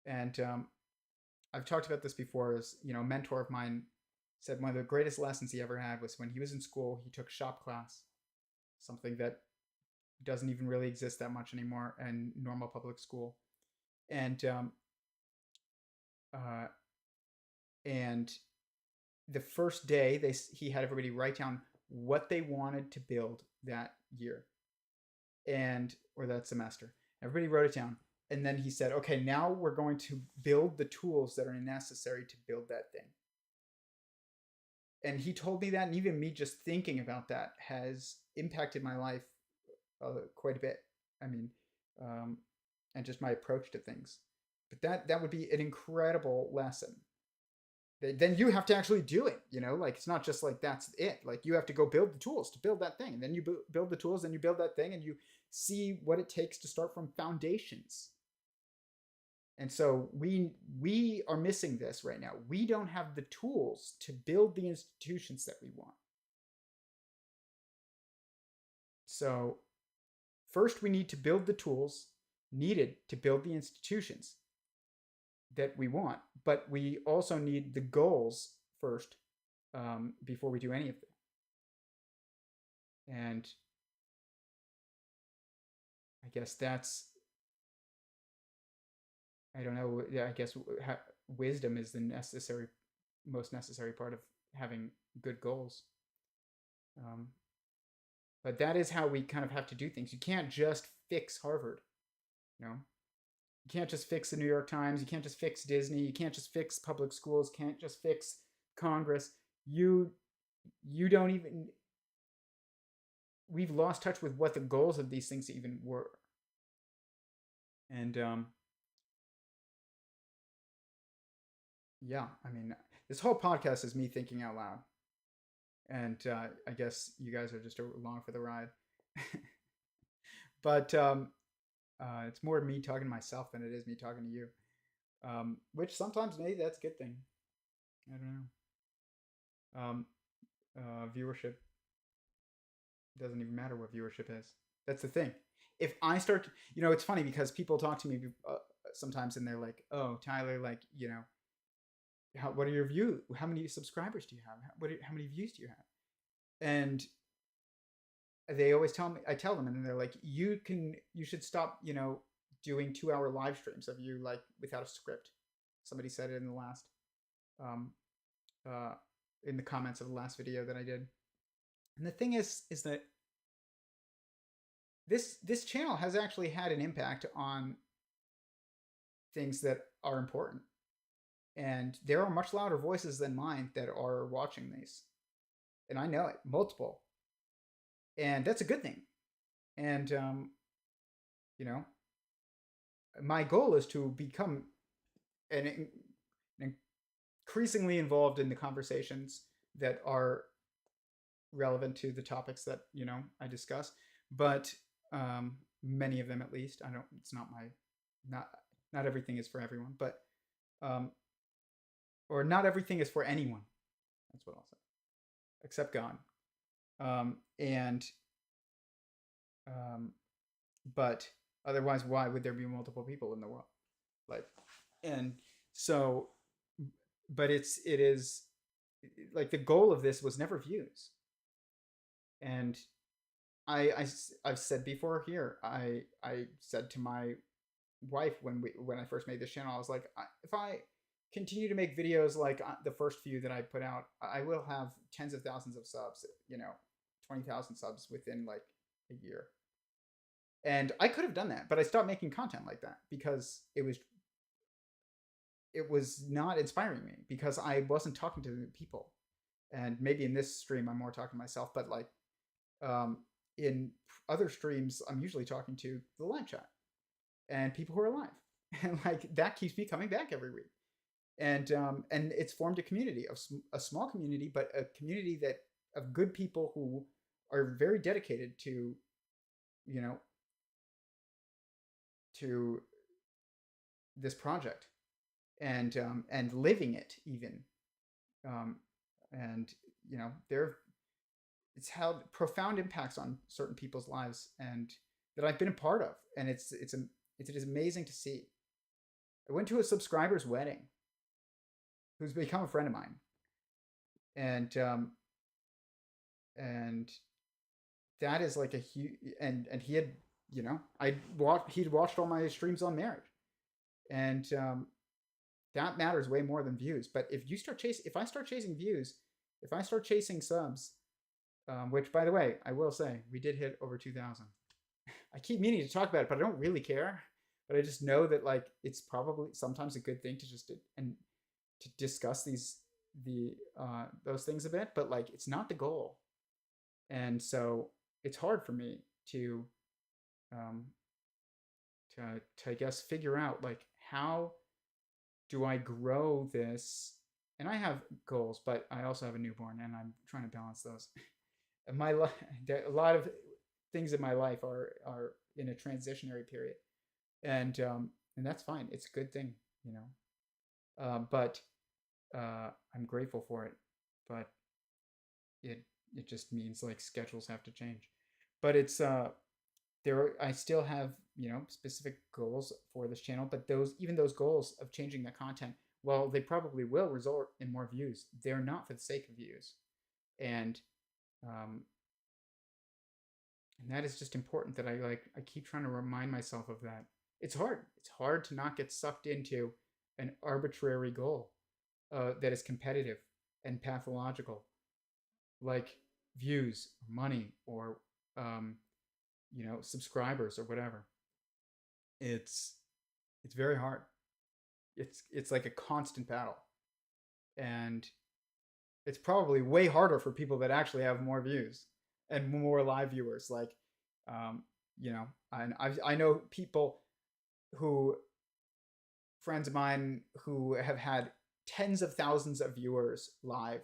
And I've talked about this before. As a mentor of mine said, one of the greatest lessons he ever had was when he was in school. He took shop class, something that doesn't even really exist that much anymore in normal public school. And the first day he had everybody write down what they wanted to build that year or that semester. Everybody wrote it down. And then he said, okay, now we're going to build the tools that are necessary to build that thing. And he told me that, and even me just thinking about that has impacted my life quite a bit. I mean, and just my approach to things. But that would be an incredible lesson. Then you have to actually do it, like it's not just like that's it. Like you have to go build the tools to build that thing. And then you build the tools, then you build that thing, and you see what it takes to start from foundations. And so we are missing this right now. We don't have the tools to build the institutions that we want. So first we need to build the tools needed to build the institutions that we want, but we also need the goals first before we do any of them. And I guess that's, I don't know, I guess wisdom is the most necessary part of having good goals. But that is how we kind of have to do things. You can't just fix Harvard, You can't just fix the New York Times. You can't just fix Disney. You can't just fix public schools. Can't just fix Congress. You don't even. We've lost touch with what the goals of these things even were. And yeah, I mean, this whole podcast is me thinking out loud. And I guess you guys are just along for the ride. But it's more me talking to myself than it is me talking to you. Which sometimes maybe that's a good thing. I don't know. Viewership doesn't even matter what viewership is. That's the thing. If I start, it's funny because people talk to me sometimes and they're like, "Oh, Tyler, like, what are your views? How many subscribers do you have? How many views do you have?" And they always tell me, I tell them, and they're like, you should stop, doing 2-hour live streams of you like without a script. Somebody said it in the last, in the comments of the last video that I did. And the thing is that this channel has actually had an impact on things that are important. And there are much louder voices than mine that are watching these. And I know it, multiple. And that's a good thing. And, my goal is to become an increasingly involved in the conversations that are relevant to the topics that, I discuss. But many of them, at least, it's not not everything is for everyone, but, or not everything is for anyone. That's what I'll say. Except God. But otherwise, why would there be multiple people in the world? But it is like the goal of this was never views. And I've said before here, I said to my wife when I first made this channel, I was like, if I continue to make videos like the first few that I put out, I will have tens of thousands of subs, 20,000 subs within like a year. And I could have done that, but I stopped making content like that because it was not inspiring me, because I wasn't talking to people. And maybe in this stream I'm more talking to myself, but like um, in other streams I'm usually talking to the live chat and people who are live, and like that keeps me coming back every week. And it's formed a community of a small community, but a community that of good people who are very dedicated to, you know, to this project, and living it even, um, and they're it's had profound impacts on certain people's lives, and that I've been a part of, and it is amazing to see. I went to a subscriber's wedding, who's become a friend of mine, and and that is like a huge, and he had, he'd watched all my streams on marriage, and that matters way more than views. But if I start chasing views, if I start chasing subs, which by the way, I will say we did hit over 2,000. I keep meaning to talk about it, but I don't really care. But I just know that like it's probably sometimes a good thing to just and to discuss those things a bit, but like it's not the goal. And so it's hard for me to um to I guess figure out like how do I grow this. And I have goals, but I also have a newborn, and I'm trying to balance those. My life, a lot of things in my life are in a transitionary period, and that's fine. It's a good thing, you know. But I'm grateful for it. But it just means like schedules have to change. But it's I still have specific goals for this channel, but those goals of changing the content, well, they probably will result in more views. They're not for the sake of views, and um, and that is just important that I keep trying to remind myself of that. It's hard. It's hard to not get sucked into an arbitrary goal that is competitive and pathological, like views or money or um, subscribers or whatever. It's very hard. It's like a constant battle, and it's probably way harder for people that actually have more views and more live viewers. Like, I know people who friends of mine who have had tens of thousands of viewers live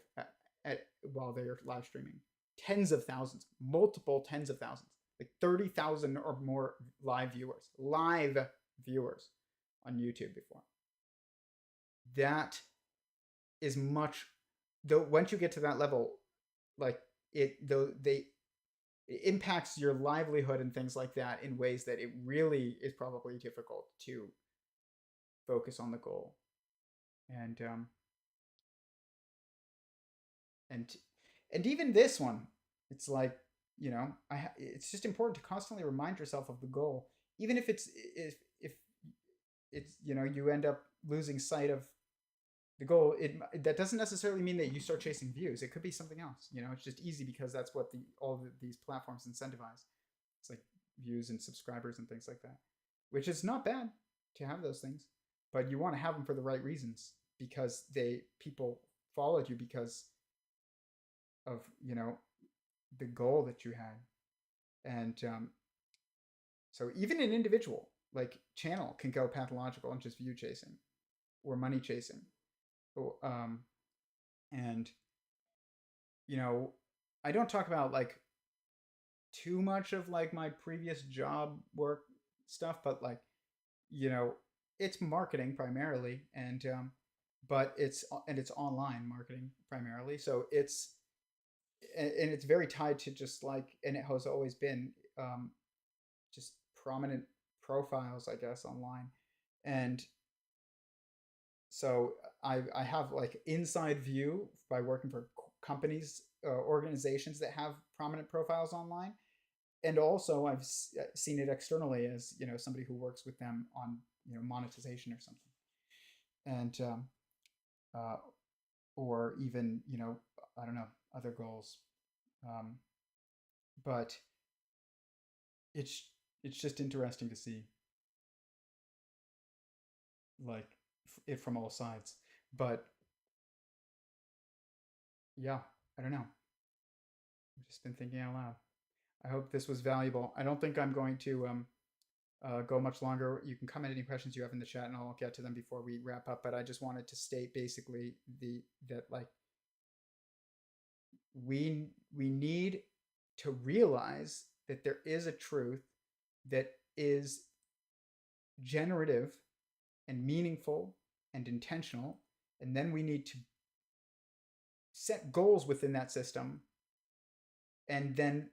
while they're live streaming. Tens of thousands, multiple tens of thousands, like 30,000 or more live viewers on YouTube before. That is much, though. Once you get to that level, like it impacts your livelihood and things like that in ways that it really is probably difficult to focus on the goal. And even this one, it's like, it's just important to constantly remind yourself of the goal, even if it's you end up losing sight of the goal. That doesn't necessarily mean that you start chasing views. It could be something else. It's just easy because that's what these platforms incentivize. It's like views and subscribers and things like that, which is not bad to have those things, but you want to have them for the right reasons, because people followed you because of the goal that you had. And so even an individual like channel can go pathological and just view chasing or money chasing. And I don't talk about like too much of like my previous job work stuff, but like it's marketing primarily, and but it's online marketing primarily, so it's very tied to just like, and it has always been just prominent profiles, I guess, online. And so I have like inside view by working for companies, organizations that have prominent profiles online, and also I've seen it externally as somebody who works with them on monetization or something, and or even I don't know, other goals. but it's it's just interesting to see like it from all sides. But yeah, I don't know. I've just been thinking out loud. I hope this was valuable. I don't think I'm going to go much longer. You can comment any questions you have in the chat, and I'll get to them before we wrap up. But I just wanted to state basically that like we need to realize that there is a truth that is generative and meaningful and intentional, and then we need to set goals within that system, and then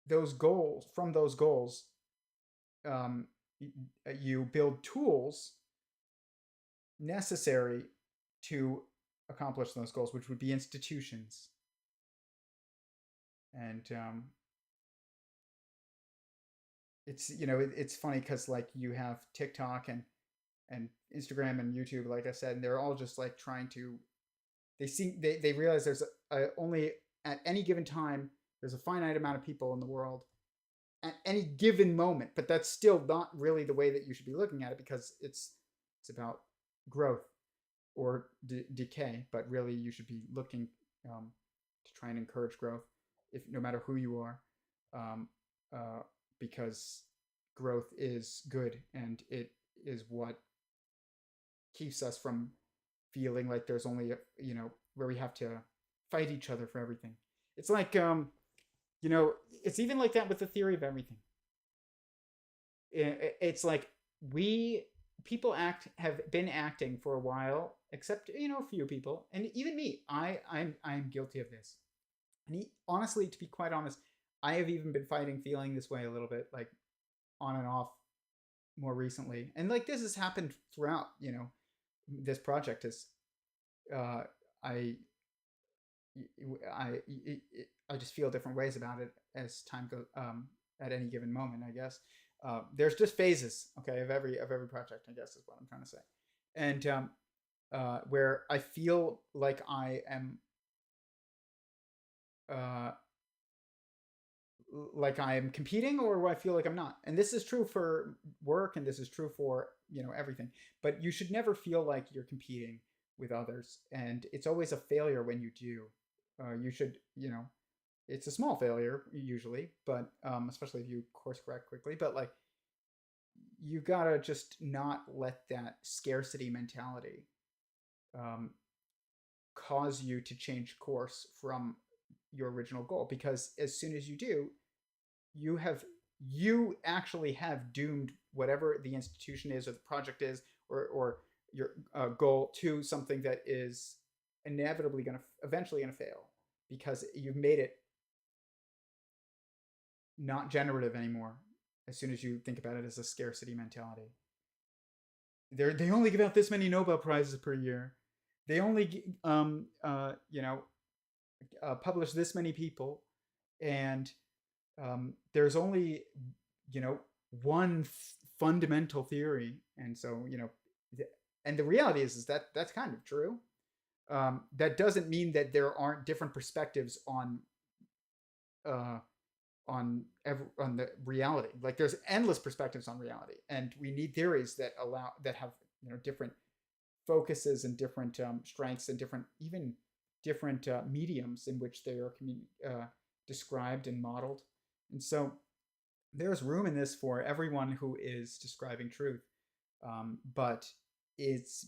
from those goals, um, you build tools necessary to accomplish those goals, which would be institutions. And it's it's funny because like you have TikTok and Instagram and YouTube, like I said, and they're all just like trying to. They realize there's only at any given time there's a finite amount of people in the world at any given moment, but that's still not really the way that you should be looking at it, because it's about growth or decay. But really, you should be looking to try and encourage growth, if no matter who you are, um, because growth is good, and it is what keeps us from feeling like there's only where we have to fight each other for everything. It's like it's even like that with the theory of everything. It's like people have been acting for a while, except a few people, and even me. I'm guilty of this. And honestly, to be quite honest, I have even been feeling this way a little bit, like on and off, more recently. And like this has happened throughout. This project is, I just feel different ways about it as time goes. At any given moment, I guess. There's just phases, okay, of every project, I guess is what I'm trying to say. And where I feel like I am competing, or I feel like I'm not. And this is true for work, and this is true for everything. But you should never feel like you're competing with others, and it's always a failure when you do. You should, it's a small failure usually, but especially if you course correct quickly. But like, you gotta just not let that scarcity mentality cause you to change course from your original goal, because as soon as you do, you actually have doomed whatever the institution is, or the project is, or your goal, to something that is inevitably eventually going to fail, because you've made it not generative anymore as soon as you think about it as a scarcity mentality. They only give out this many Nobel Prizes per year. They only publish this many people, and there's only one fundamental theory. And so and the reality is that that's kind of true. That doesn't mean that there aren't different perspectives on the reality. Like, there's endless perspectives on reality, and we need theories that have different focuses and different strengths, and different mediums in which they are described and modeled. And so there's room in this for everyone who is describing truth, but it's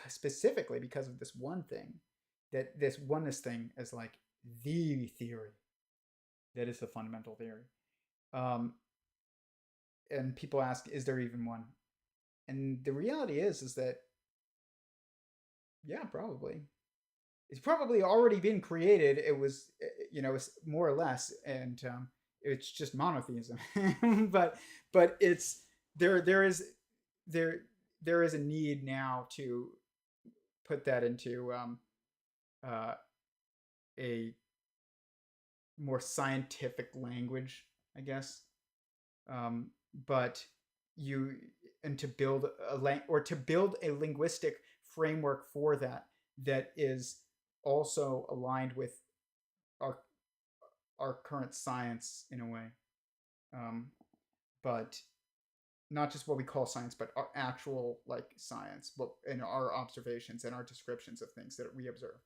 specifically because of this one thing, that this oneness thing is like the theory that is the fundamental theory. And people ask, is there even one? And the reality is that, yeah, probably. It's probably already been created. It was, it's more or less, and it's just monotheism. but it's there is a need now to put that into a more scientific language, I guess. But to build a linguistic framework for that is also aligned with our current science in a way, but not just what we call science, but our actual like science, but in our observations and our descriptions of things that we observe.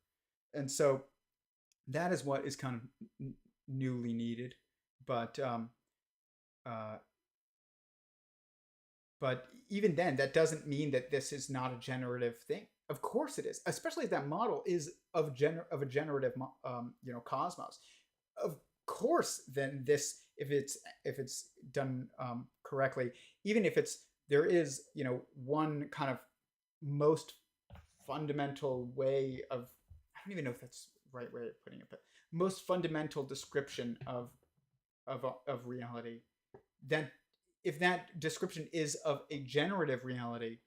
And so that is what is kind of newly needed, but uh, but even then, that doesn't mean that this is not a generative thing. Of course, it is, especially if that model is of a generative, cosmos. Of course, then this, if it's done correctly, even if there is one kind of most fundamental way of, I don't even know if that's the right way of putting it, but most fundamental description of reality, then if that description is of a generative reality,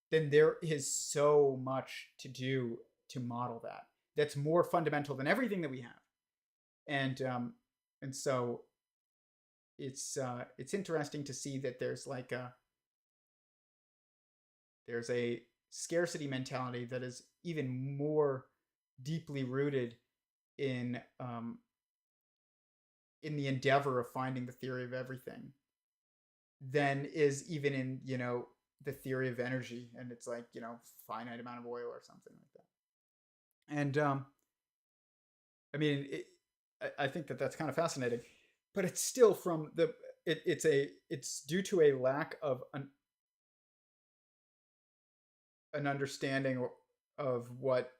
then there is so much to do to model that. That's more fundamental than everything that we have, and so it's interesting to see that there's a scarcity mentality that is even more deeply rooted in the endeavor of finding the theory of everything than is even in the theory of energy, and it's like finite amount of oil or something like that. And I mean, I think that that's kind of fascinating, but it's still from the it's due to a lack of an understanding of what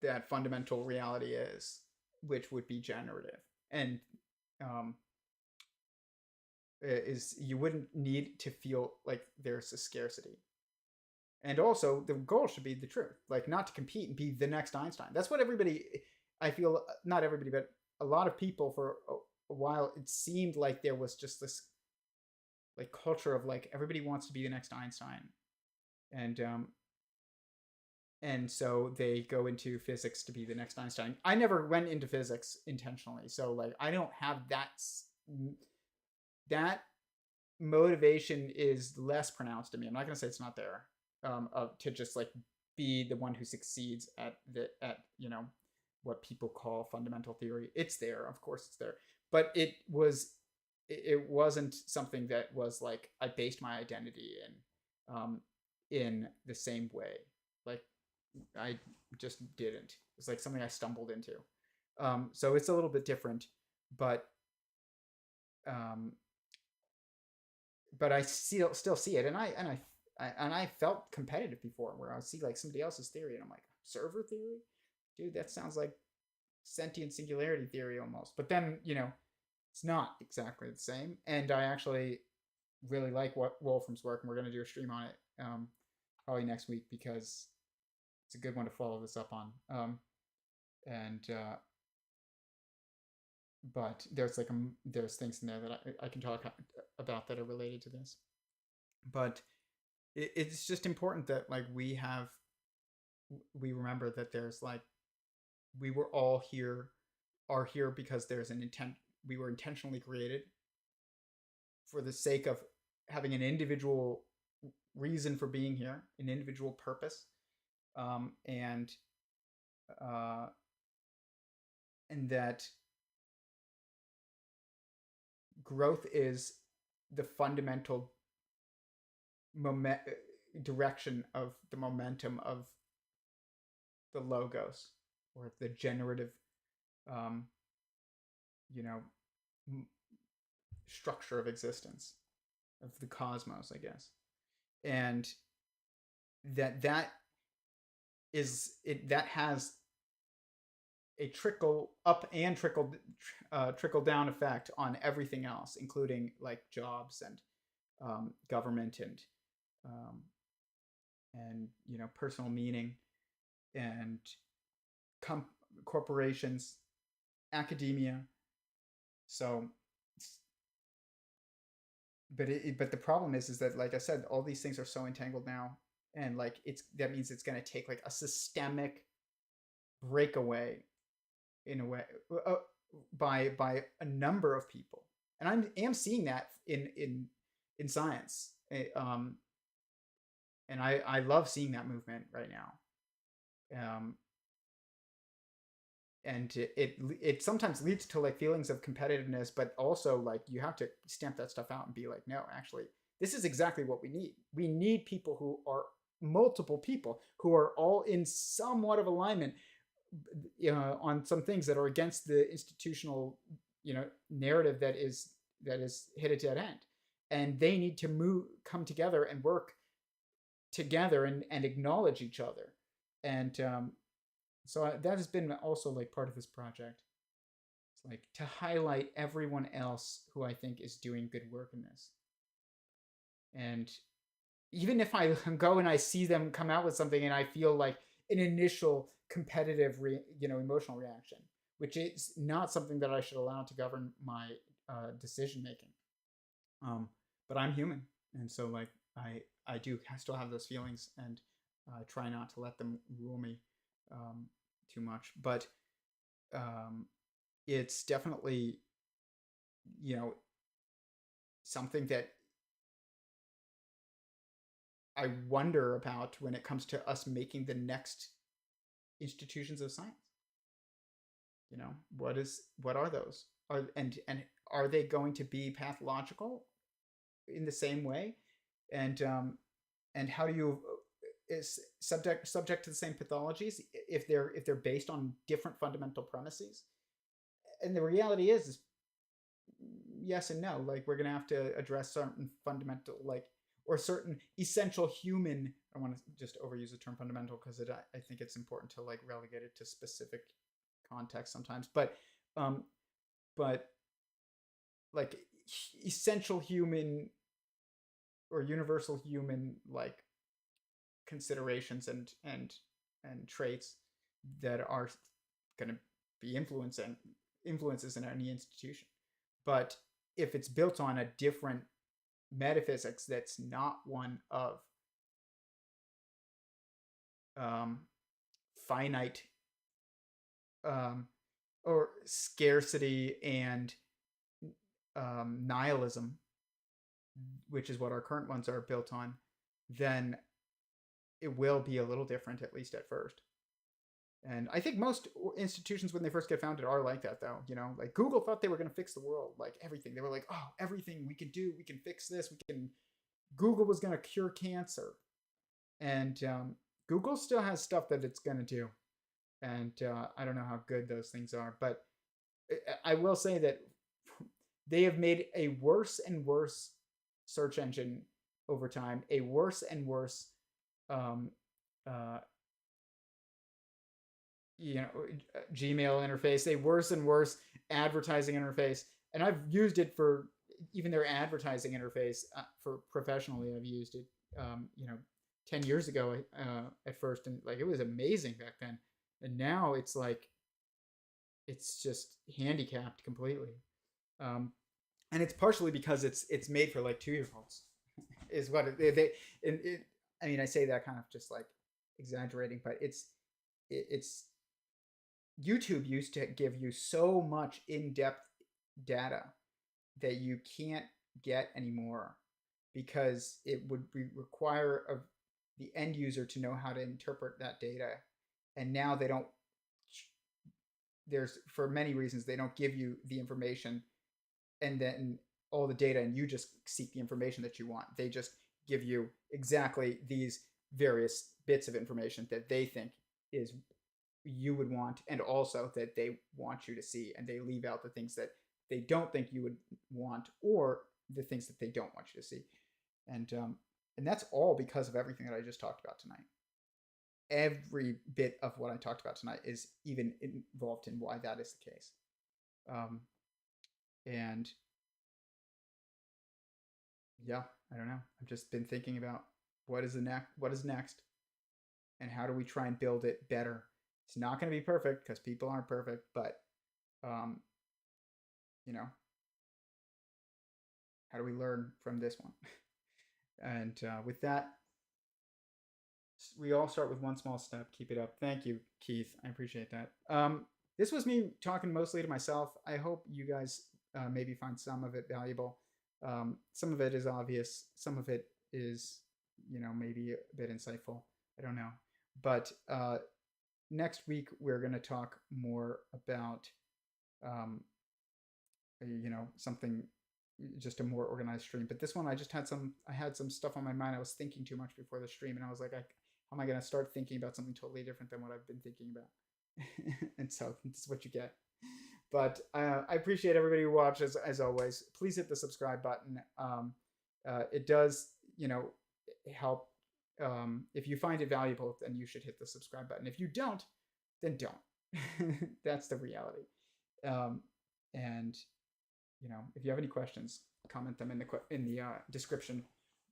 that fundamental reality is, which would be generative, and is you wouldn't need to feel like there's a scarcity. And also, the goal should be the truth, like not to compete and be the next Einstein. That's what everybody, I feel, not everybody, but a lot of people for a while, it seemed like there was just this like culture of like everybody wants to be the next Einstein, and so they go into physics to be the next Einstein. I never went into physics intentionally, so like I don't have that motivation is less pronounced to me. I'm not going to say it's not there, to just like be the one who succeeds at what people call fundamental theory. It's there, of course it's there, but it wasn't something that was like I based my identity in the same way. Like I just didn't. It's like something I stumbled into. So it's a little bit different, but I still see it, and I felt competitive before, where I would see like somebody else's theory, and I'm like, observer theory, dude, that sounds like sentient singularity theory almost. But then it's not exactly the same, and I actually really like Wolfram's work, and we're going to do a stream on it probably next week, because it's a good one to follow this up on. But there's things in there that I can talk about that are related to this. But it's just important that like we remember that there's like we were all are here because there's an intent. We were intentionally created for the sake of having an individual reason for being here, an individual purpose, and that growth is the fundamental direction of the momentum of the logos, or the generative structure of existence of the cosmos, I guess. And that has a trickle up and trickle down effect on everything else, including like jobs and government and personal meaning and corporations, academia. So, but the problem is that, like I said, all these things are so entangled now, and like that means it's going to take like a systemic breakaway in a way by a number of people, and I am seeing that in science, and I love seeing that movement right now. and it sometimes leads to like feelings of competitiveness, but also like you have to stamp that stuff out and be like, no, actually, this is exactly what we need. We need people who are multiple people who are all in somewhat of alignment, on some things that are against the institutional, narrative that is hit a dead end, and they need to come together and work together and acknowledge each other, and so that has been also like part of this project. It's like to highlight everyone else who I think is doing good work in this, and even if I go and I see them come out with something and I feel like an initial competitive, emotional reaction, which is not something that I should allow to govern my decision making. But I'm human, and so like I do still have those feelings, and try not to let them rule me too much. But it's definitely, you know something that I wonder about when it comes to us making the next institutions of science. What are those? And are they going to be pathological in the same way? And how do you is subject to the same pathologies if they're based on different fundamental premises? And the reality is yes and no. Like we're gonna have to address certain fundamental, like, or certain essential human. I don't want to just overuse the term fundamental because I think it's important to like relegate it to specific context sometimes. But like essential human or universal human like considerations and traits that are going to be influences in any institution. But if it's built on a different metaphysics that's not one of finite or scarcity and nihilism, which is what our current ones are built on, then it will be a little different, at least at first. And I think most institutions, when they first get founded, are like that, though. Like Google thought they were going to fix the world, like everything. They were like, oh, everything we can do, we can fix this. Google was going to cure cancer. And Google still has stuff that it's going to do. And I don't know how good those things are. But I will say that they have made a worse and worse search engine over time, a worse and worse Gmail interface, a worse and worse advertising interface. And I've used it for even their advertising interface for professionally. I've used it, 10 years ago at first, and like it was amazing back then. And now it's like it's just handicapped completely. And it's partially because it's made for like 2-year-olds, is what I mean, I say that kind of just like exaggerating, but it's YouTube used to give you so much in-depth data that you can't get anymore because it would require the end user to know how to interpret that data. And now they don't. There's, for many reasons, they don't give you the information and then all the data, and you just seek the information that you want. They just give you exactly these various bits of information that they think is you would want, and also that they want you to see, and they leave out the things that they don't think you would want, or the things that they don't want you to see. And that's all because of everything that I just talked about tonight. Every bit of what I talked about tonight is even involved in why that is the case. And yeah, I don't know. I've just been thinking about what is next, and how do we try and build it better. It's not going to be perfect because people aren't perfect, but how do we learn from this one? And with that, we all start with one small step. Keep it up. Thank you, Keith. I appreciate that. This was me talking mostly to myself. I hope you guys maybe find some of it valuable. Some of it is obvious. Some of it is, maybe a bit insightful. I don't know. But next week we're going to talk more about, um, something, just a more organized stream. But this one, I had some stuff on my mind. I was thinking too much before the stream, and I was like, how am I going to start thinking about something totally different than what I've been thinking about? And so this is what you get. But I appreciate everybody who watches, as always. Please hit the subscribe button. It does, help. If you find it valuable, then you should hit the subscribe button. If you don't, then don't. That's the reality. And if you have any questions, comment them in the description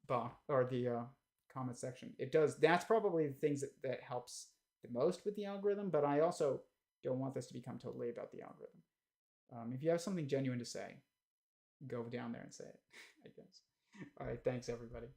box or the comment section. That's probably the things that helps the most with the algorithm, but I also don't want this to become totally about the algorithm. If you have something genuine to say, go down there and say it, I guess. All right, thanks everybody.